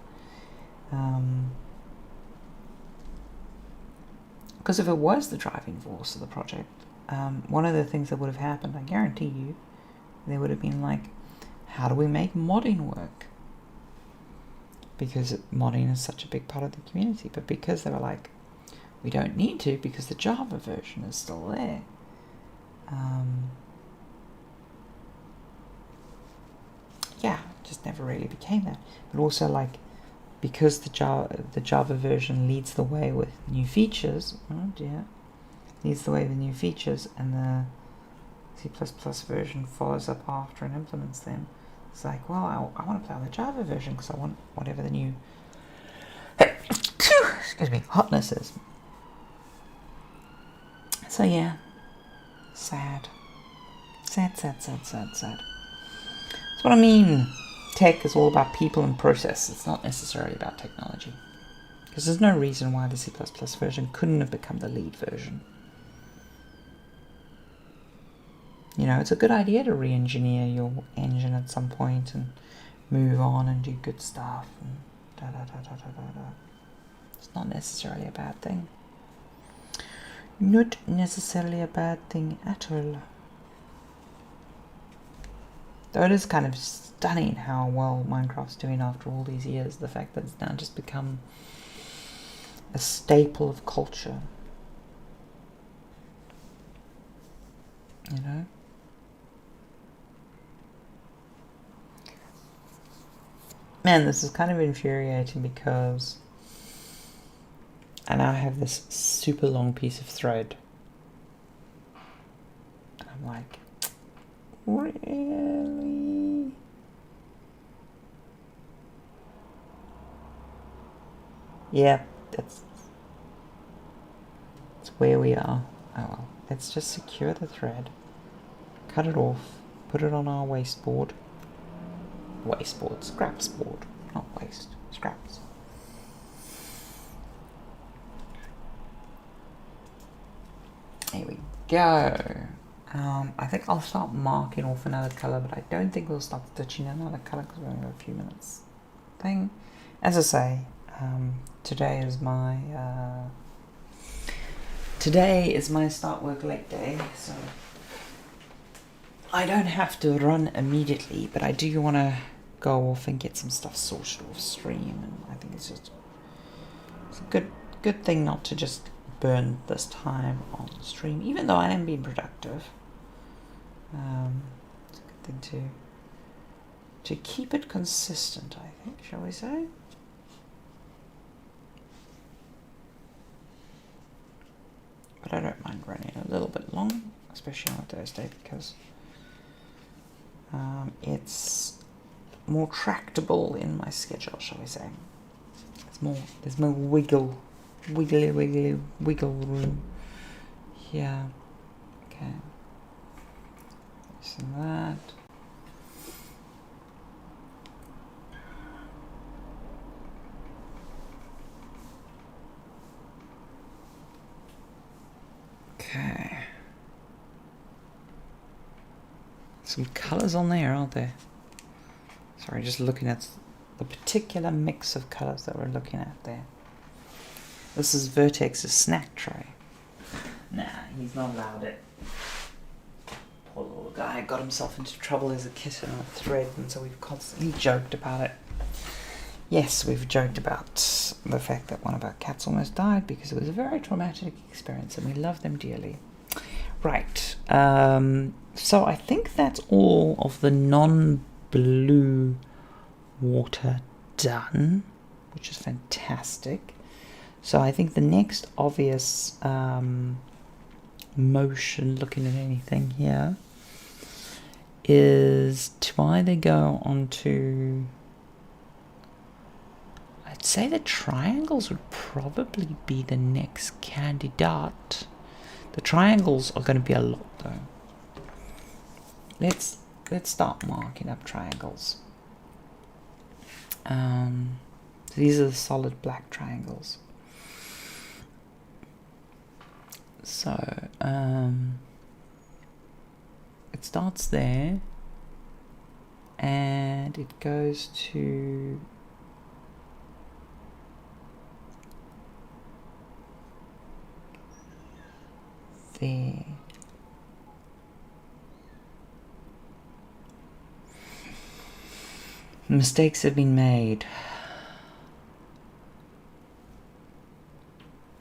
Because if it was the driving force of the project, one of the things that would have happened, I guarantee you, they would have been like, how do we make modding work? Because modding is such a big part of the community. But because they were like, we don't need to because the Java version is still there. Yeah, just never really became that. But also, like, because the Java version leads the way with new features, oh dear, leads the way with new features, and the C++ version follows up after and implements them. It's like, well, I want to play on the Java version because I want whatever the new excuse me, hotness is. So yeah, sad. That's what I mean. Tech is all about people and process. It's not necessarily about technology. Because there's no reason why the C++ version couldn't have become the lead version. You know, it's a good idea to re-engineer your engine at some point and move on and do good stuff. And It's not necessarily a bad thing. Not necessarily a bad thing at all. Though it is kind of stunning how well Minecraft's doing after all these years. The fact that it's now just become a staple of culture. You know? Man, this is kind of infuriating because I now have this super long piece of thread. And I'm like, really? Yeah, that's where we are. Oh well, let's just secure the thread, cut it off, put it on our wasteboard. Scraps board, not waste, scraps. There we go. I think I'll start marking off another colour, but I don't think we'll start stitching another colour because we only got a few minutes thing. As I say, today is my start work late day, so I don't have to run immediately, but I do want to go off and get some stuff sorted off stream, and I think it's a good thing not to just burn this time on stream, even though I am being productive. It's a good thing to keep it consistent, I think, shall we say? But I don't mind running a little bit long, especially on a Thursday, because it's more tractable in my schedule, shall we say. There's more wiggle room. Yeah. Okay. So that. Okay. Some colours on there, aren't there? Sorry, just looking at the particular mix of colours that we're looking at there. This is Vertex's snack tray. Nah, he's not allowed it. Poor little guy got himself into trouble as a kitten on a thread, and so we've constantly joked about it. Yes, we've joked about the fact that one of our cats almost died because it was a very traumatic experience, and we love them dearly. Right. So I think that's all of the non-blue water done, which is fantastic. So I think the next obvious motion, looking at anything here, is to either go onto... I'd say the triangles would probably be the next candidate. The triangles are going to be a lot though. Let's start marking up triangles. So these are the solid black triangles. So it starts there and it goes to there. Mistakes have been made.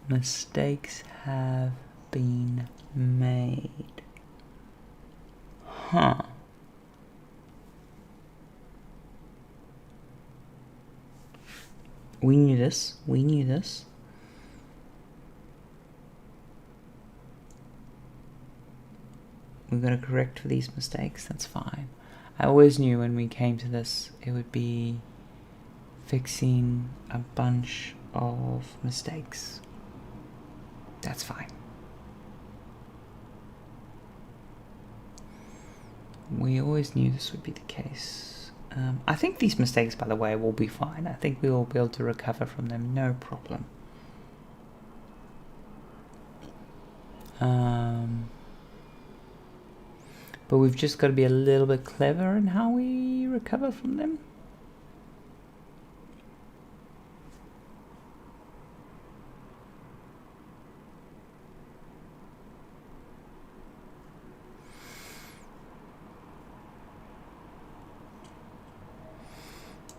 Mistakes have been made. Huh. We knew this. We knew this. We've got to correct for these mistakes. That's fine. I always knew when we came to this, it would be fixing a bunch of mistakes. That's fine. We always knew this would be the case. I think these mistakes, by the way, will be fine. I think we will be able to recover from them, no problem. But we've just got to be a little bit clever in how we recover from them.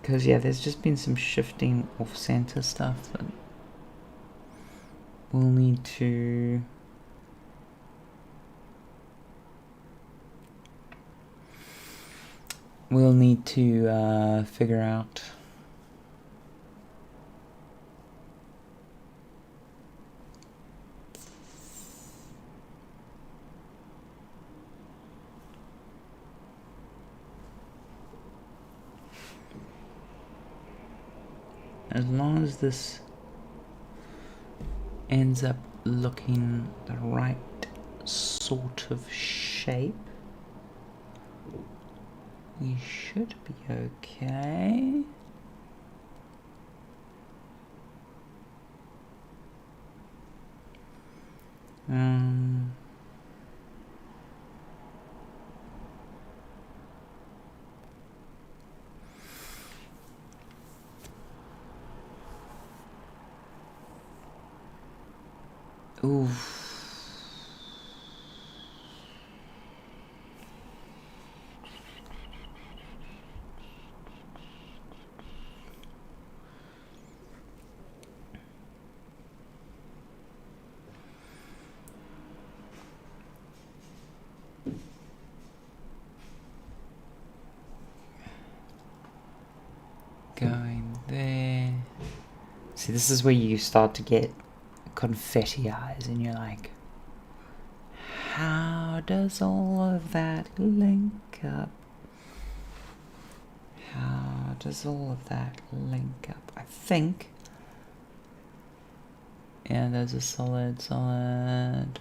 Because, yeah, there's just been some shifting off-center stuff that we'll need to... figure out. As long as this ends up looking the right sort of shape, we should be okay. Oof. Going there. See, this is where you start to get confetti eyes and you're like, how does all of that link up? How does all of that link up? I think, yeah, there's a solid. Some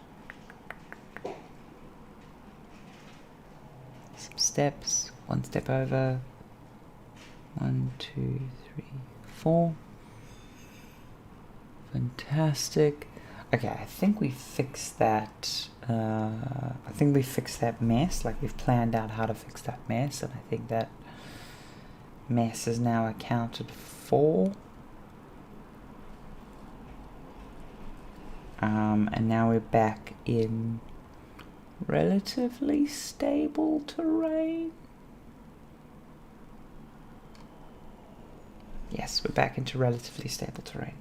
steps, one step over. 1, 2, 3, 4. Fantastic. Okay, I think we fixed that. I think we fixed that mess. Like, we've planned out how to fix that mess, and I think that mess is now accounted for. And now we're back in relatively stable terrain. Yes, we're back into relatively stable terrain.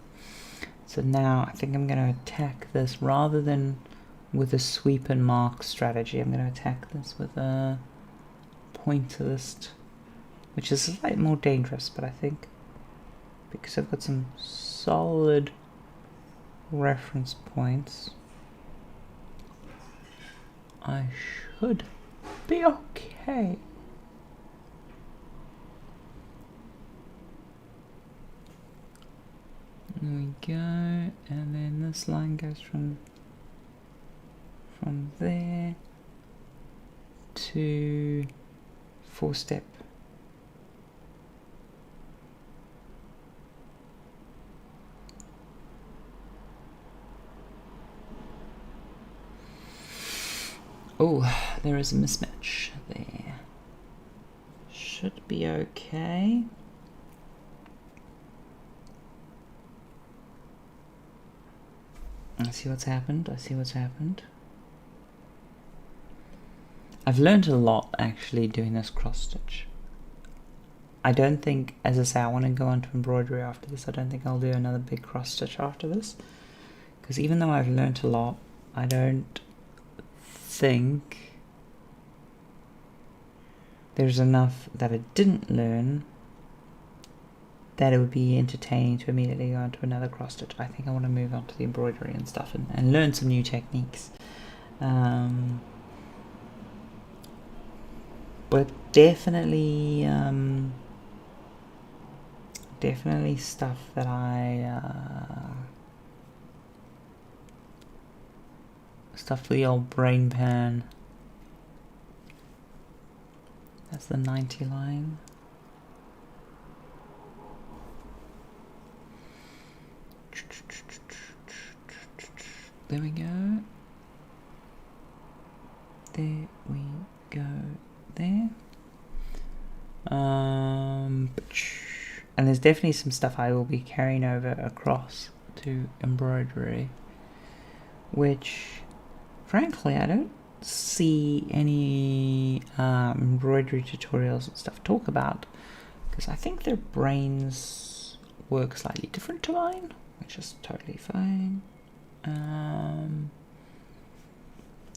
So now I think I'm going to attack this rather than with a sweep and mark strategy. I'm going to attack this with a pointillist, which is slightly more dangerous, but I think because I've got some solid reference points, I should be okay. There we go, and then this line goes from there to 4-step. Oh, there is a mismatch there. Should be okay. I see what's happened. I've learned a lot actually doing this cross stitch. I don't think, as I say, I want to go on to embroidery after this. I don't think I'll do another big cross stitch after this, because even though I've learned a lot, I don't think there's enough that I didn't learn that it would be entertaining to immediately go on to another cross stitch. I think I want to move on to the embroidery and stuff and learn some new techniques. But definitely stuff that stuff for the old brain pan. That's the 90 line. There we go. There we go. There. And there's definitely some stuff I will be carrying over across to embroidery, which frankly I don't see any embroidery tutorials and stuff talk about, because I think their brains work slightly different to mine, which is totally fine.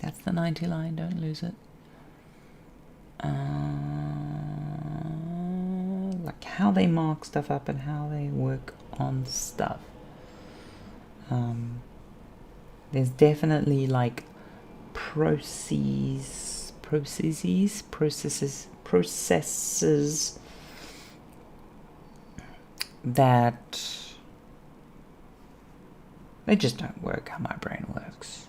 That's the 90 line, don't lose it. Like how they mark stuff up and how they work on stuff. There's definitely like processes that they just don't work how my brain works.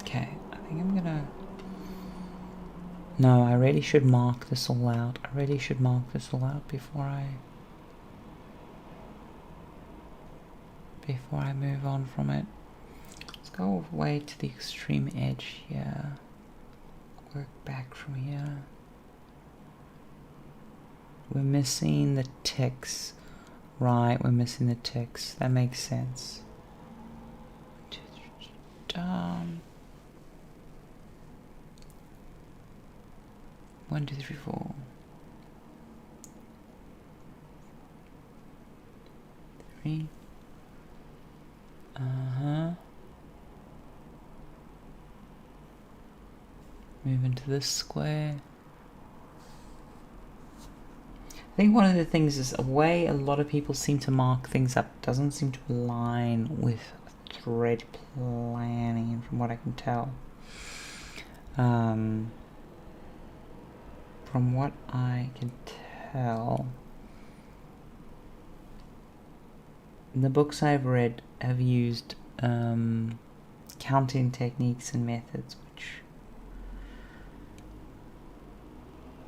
Okay, I think I'm gonna... No, I really should mark this all out. Before I move on from it. Let's go all the way to the extreme edge here. Work back from here. We're missing the ticks. Right, we're missing the ticks. That makes sense. Down. 1, 2, 3, 4. 3. Move into this square. I think one of the things is a way a lot of people seem to mark things up doesn't seem to align with thread planning, from what I can tell. From what I can tell, the books I've read have used counting techniques and methods which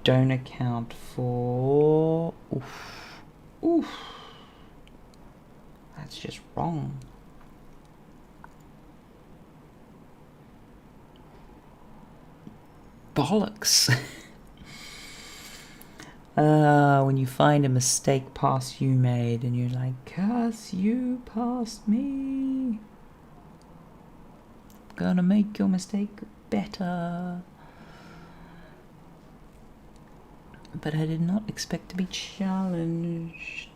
don't account for... Oof. That's just wrong. Bollocks. When you find a mistake past you made and you're like, curse you past me, I'm gonna make your mistake better. But I did not expect to be challenged.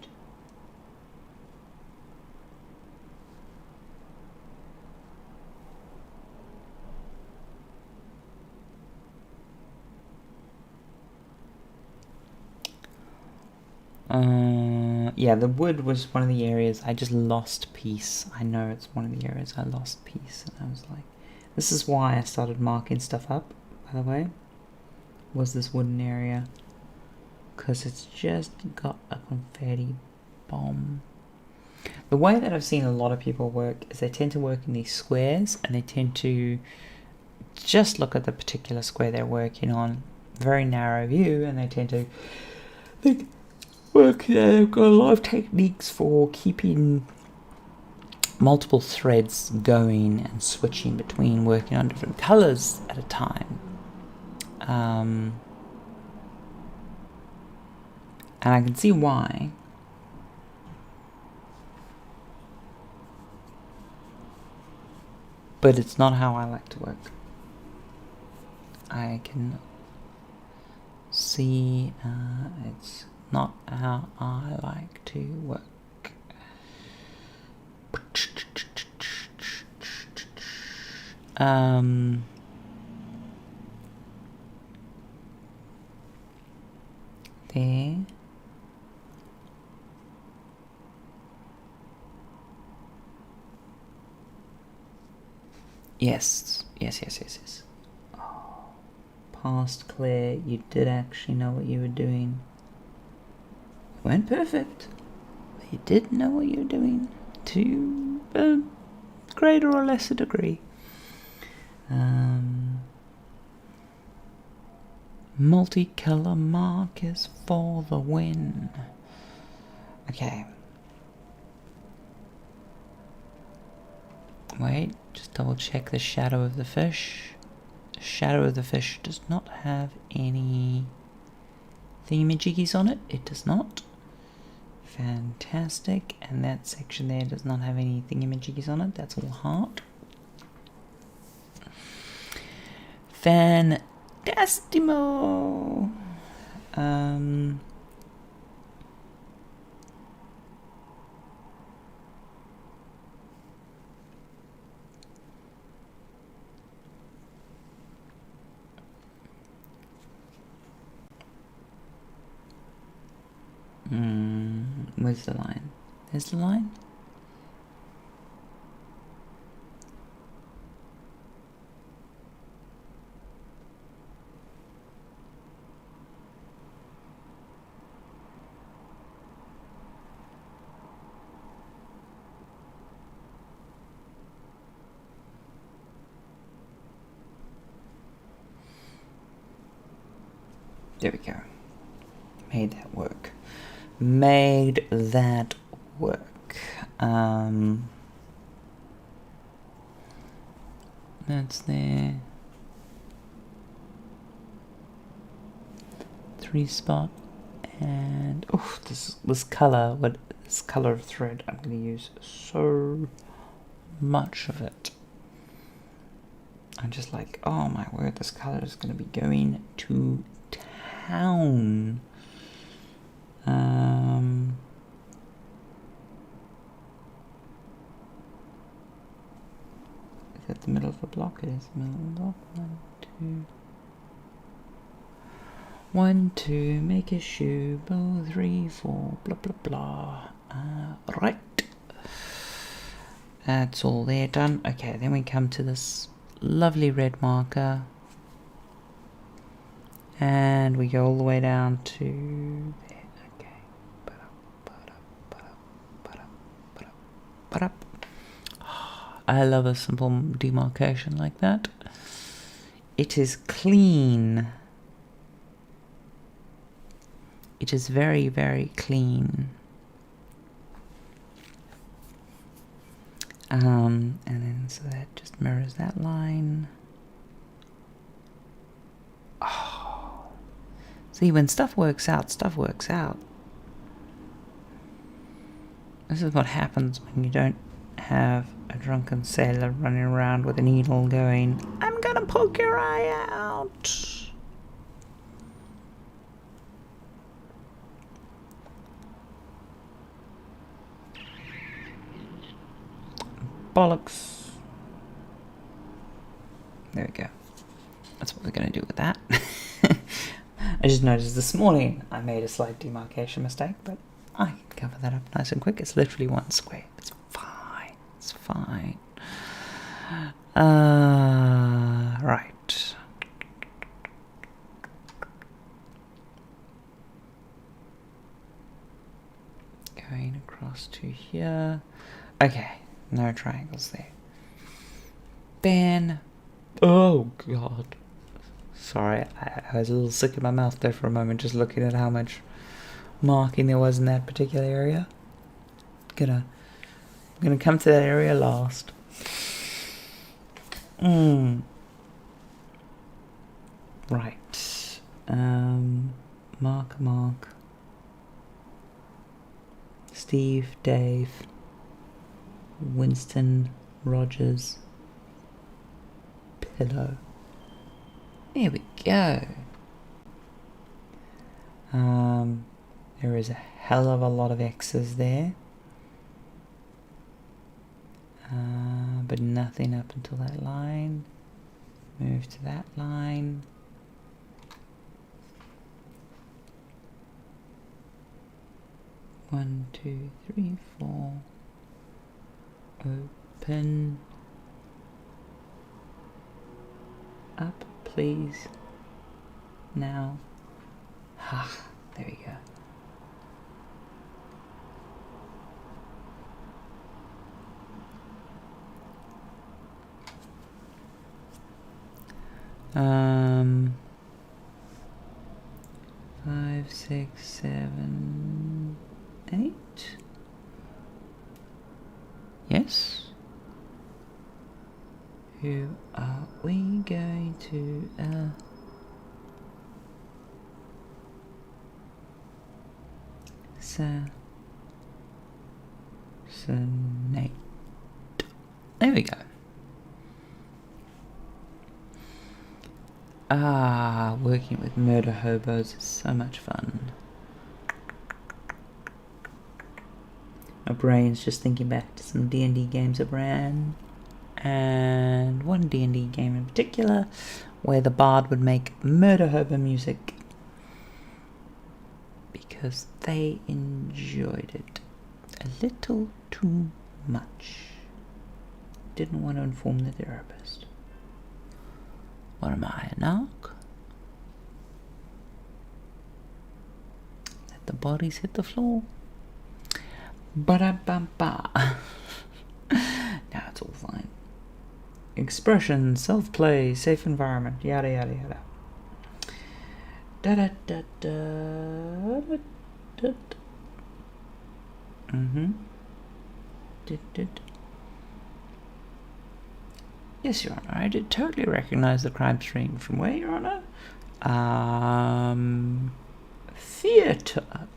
yeah, the wood was one of the areas I just lost peace. I know it's one of the areas I lost peace, and I was like, this is why I started marking stuff up, by the way, was this wooden area, because it's just got a confetti bomb. The way that I've seen a lot of people work is they tend to work in these squares, and they tend to just look at the particular square they're working on, very narrow view, and they tend to they've got a lot of techniques for keeping multiple threads going and switching between working on different colors at a time. And I can see why. But it's not how I like to work. I can see it's not how I like to work. There. Yes. Oh, past Claire, you did actually know what you were doing. You weren't perfect, but you did know what you were doing to a greater or lesser degree. Multicolor markers for the win. Okay. Wait, just double check the shadow of the fish. The shadow of the fish does not have any thingamajiggies on it. It does not. Fantastic. And that section there does not have any thingamajiggies on it. That's all heart. Fantastimo. Where's the line? There's the line. There we go. Made that work. That's there. 3 spot, and this color of thread, I'm going to use so much of it. I'm just like, oh my word, this color is going to be going to town. Is that the middle of the block? It is the middle of the block. 1, 2, make a shoe, 3, 4, blah blah blah. Right. That's all there done. Okay, then we come to this lovely red marker. And we go all the way down to there. Okay. I love a simple demarcation like that. It is clean. It is very, very clean. And then so that just mirrors that line. Oh. See, when stuff works out, stuff works out. This is what happens when you don't have a drunken sailor running around with a needle going, I'm gonna poke your eye out. Bollocks. There we go. That's what we're going to do with that. I just noticed this morning I made a slight demarcation mistake, but I can cover that up nice and quick. It's literally 1 square. It's fine. It's fine. Right. Going across to here. Okay, no triangles there. Then, oh god. Sorry, I was a little sick in my mouth there for a moment, just looking at how much marking there was in that particular area. I'm gonna come to that area last. Right. Mark. Steve, Dave, Winston, Rogers, Pillow. There we go. There is a hell of a lot of X's there. But nothing up until that line. Move to that line. One, two, three, four. Open. Up, please. Now. Ha, there we go. Five, 6, 7, 8. Yes. Who are we going to assassinate? There we go. Working with murder hobos is so much fun. My brain's just thinking back to some D&D games I ran, and one D&D game in particular where the bard would make murder hobo music because they enjoyed it a little too much. Didn't want to inform the therapist. What am I, a narc? Let the bodies hit the floor. Ba-da-ba-ba. Now it's all fine. Expression, self-play, safe environment, yada yada yada. Da-da-da-da. Did. Yes, Your Honour, I did totally recognise the crime scene. From where, Your Honour? Theatre.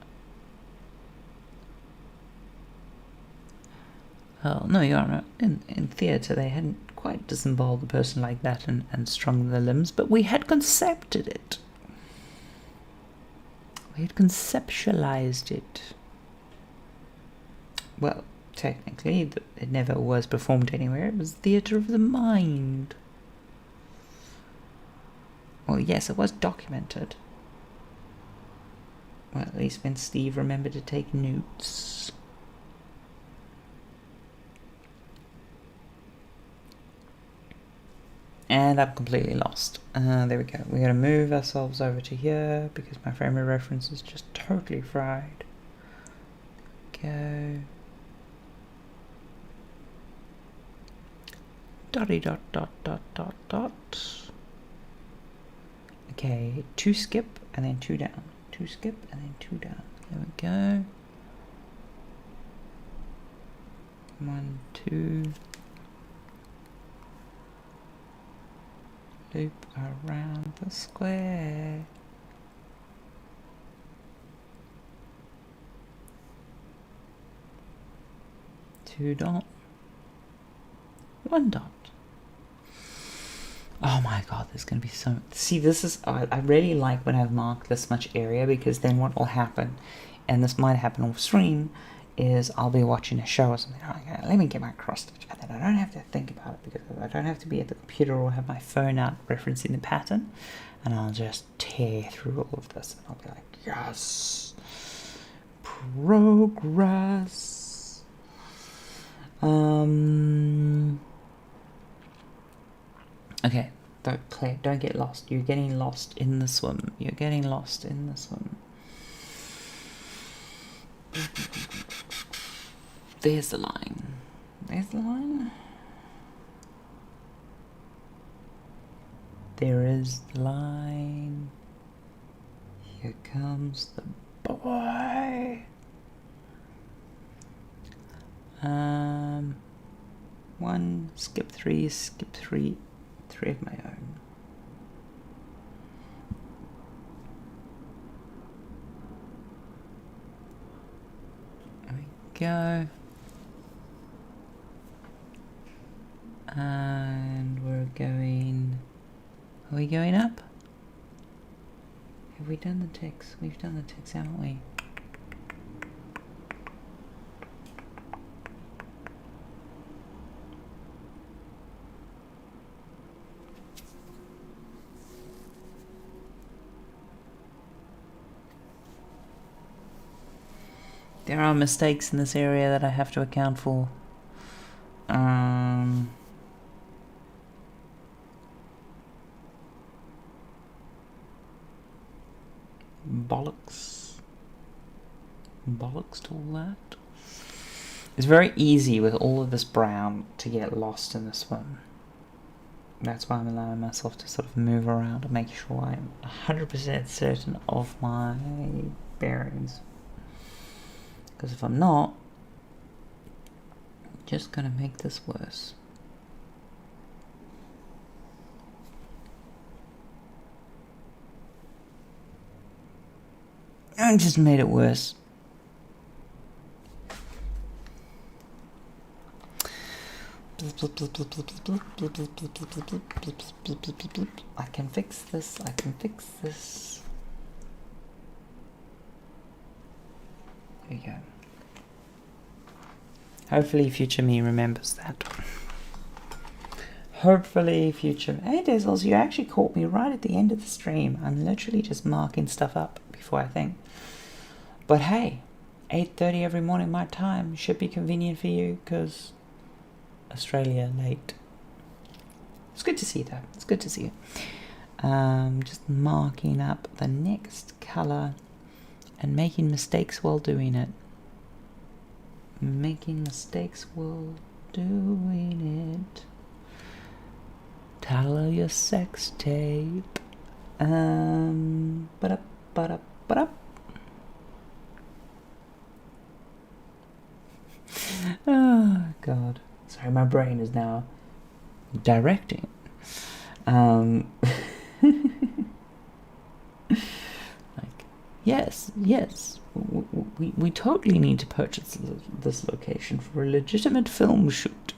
Well, no, Your Honour, in theatre they hadn't quite disemboweled the person like that and strung their limbs, but we had concepted it. We had conceptualized it. Well, technically, it never was performed anywhere. It was theatre of the mind. Well, yes, it was documented. Well, at least when Steve remembered to take notes. And I'm completely lost. There we go. We're going to move ourselves over to here because my frame of reference is just totally fried. Go. Dotty dot dot dot dot dot. Okay, 2 skip and then 2 down. 2 skip and then 2 down. There we go. 1, 2. Loop around the square. 2 dot. 1 dot. Oh my god, there's going to be so... See, this is... I really like when I've marked this much area, because then what will happen, and this might happen off stream, is I'll be watching a show or something. Okay, let me get my cross stitch, and then I don't have to think about it, because I don't have to be at the computer or have my phone out referencing the pattern, and I'll just tear through all of this, and I'll be like, yes! progress. Okay, don't get lost. You're getting lost in the swim. You're getting lost in the swim. There's the line. There's the line. There is the line. Here comes the boy. One, skip three, three of my own. There we go. And we're going... Are we going up? Have we done the ticks? We've done the ticks, haven't we? There are mistakes in this area that I have to account for. Bollocks to all that. It's very easy with all of this brown to get lost in the swim. That's why I'm allowing myself to sort of move around and make sure I'm 100% certain of my bearings. Because if I'm not, I'm just going to make this worse. I just made it worse. I can fix this. I can fix this. There you go. Hopefully future me remembers that. Hopefully future... Hey Dizzles, you actually caught me right at the end of the stream. I'm literally just marking stuff up before I think. But hey, 8:30 every morning my time should be convenient for you because Australia late. It's good to see you though. It's good to see you. Just marking up the next colour and making mistakes while doing it. Making mistakes while doing it. Title of your sex tape. Ba-da. Oh God. Sorry, my brain is now directing. Like, yes, we totally need to purchase this location for a legitimate film shoot.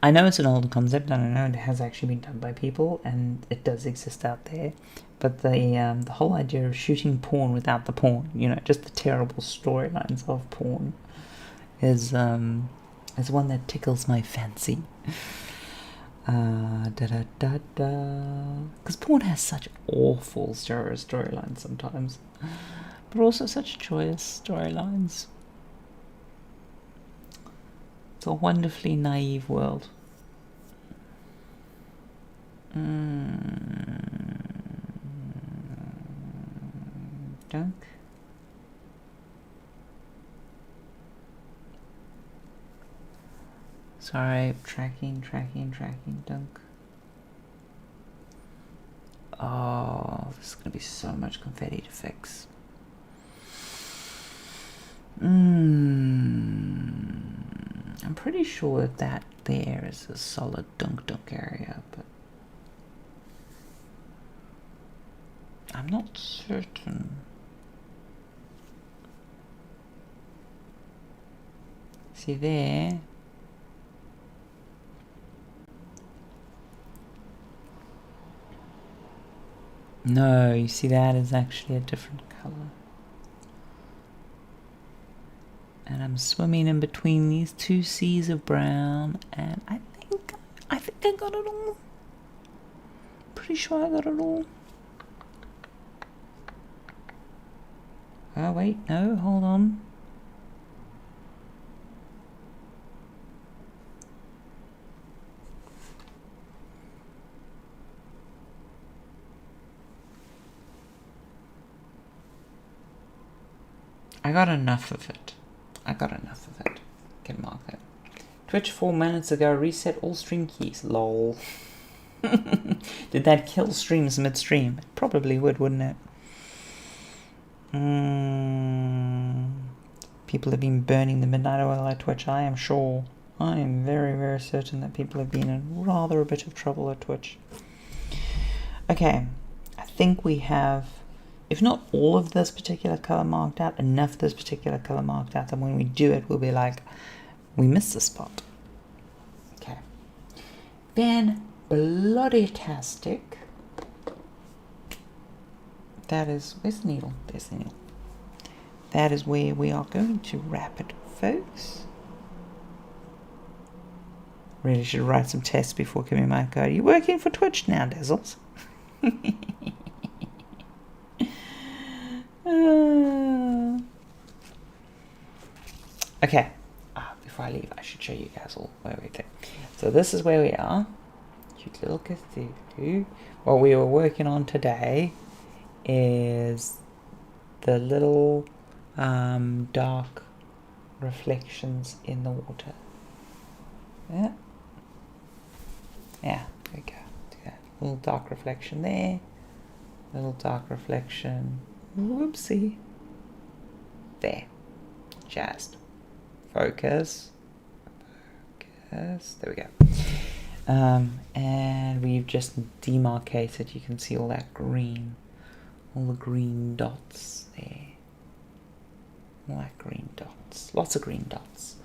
I know it's an old concept, and I know it has actually been done by people, and it does exist out there. But the whole idea of shooting porn without the porn, you know, just the terrible storylines of porn, is one that tickles my fancy. Because porn has such awful storylines sometimes, but also such joyous storylines. It's a wonderfully naive world. Dunk. Sorry, tracking, dunk. Oh, there's gonna be so much confetti to fix. I'm pretty sure that there is a solid dunk area, but I'm not certain. See there? No, you see that is actually a different color. And I'm swimming in between these two seas of brown, and I think I got it all. Pretty sure I got it all. Oh, wait, no, hold on. I got enough of it. Can mark that. Twitch 4 minutes ago reset all stream keys. Lol. Did that kill streams midstream? It probably would, wouldn't it? People have been burning the midnight oil at Twitch, I am sure. I am very, very certain that people have been in rather a bit of trouble at Twitch. Okay, I think we have, if not all of this particular color marked out, enough of this particular color marked out, and when we do it, we'll be like, we missed the spot. Okay. Then, bloody-tastic. That is, where's the needle? There's the needle. That is where we are going to wrap it, folks. Really should write some tests before giving my code. You're working for Twitch now, Dazzles. Okay. Before I leave, I should show you guys all where we go. So this is where we are. Cute little Cthulhu. What we were working on today is the little dark reflections in the water. Yeah. Yeah, there we go. Yeah. Little dark reflection there. Little dark reflection. Whoopsie. There. Just. Focus. There we go. And we've just demarcated. You can see all that green. All the green dots there. All that green dots. Lots of green dots.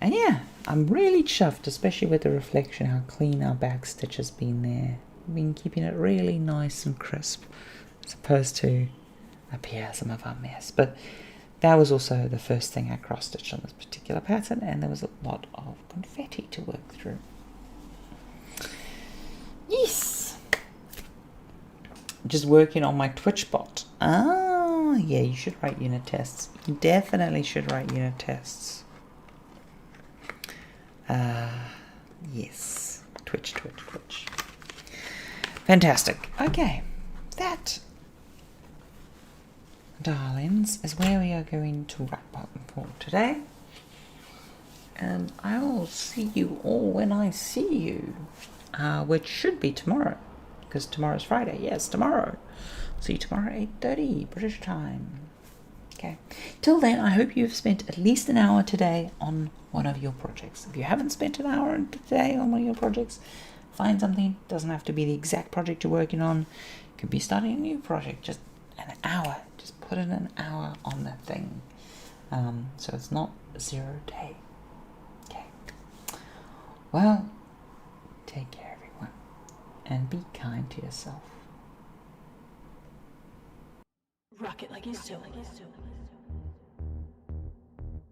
And yeah, I'm really chuffed, especially with the reflection, how clean our back stitch has been there. We've been keeping it really nice and crisp, as opposed to up here, some of our mess. But that was also the first thing I cross-stitched on this particular pattern, and there was a lot of confetti to work through. Yes! Just working on my Twitch bot. Ah, yeah, you should write unit tests. You definitely should write unit tests. Yes. Twitch. Fantastic. Okay. That, darlings, is where we are going to wrap up for today. And I will see you all when I see you. Which should be tomorrow. Because tomorrow's Friday. Yes, tomorrow. See you tomorrow at 8:30 British time. Okay. Till then, I hope you've spent at least an hour today on one of your projects. If you haven't spent an hour today on one of your projects, find something. It doesn't have to be the exact project you're working on. It could be starting a new project. Just an hour. Just put in an hour on that thing. So it's not 0 day. Okay. Well, take care, everyone. And be kind to yourself. Rock it like he's doing.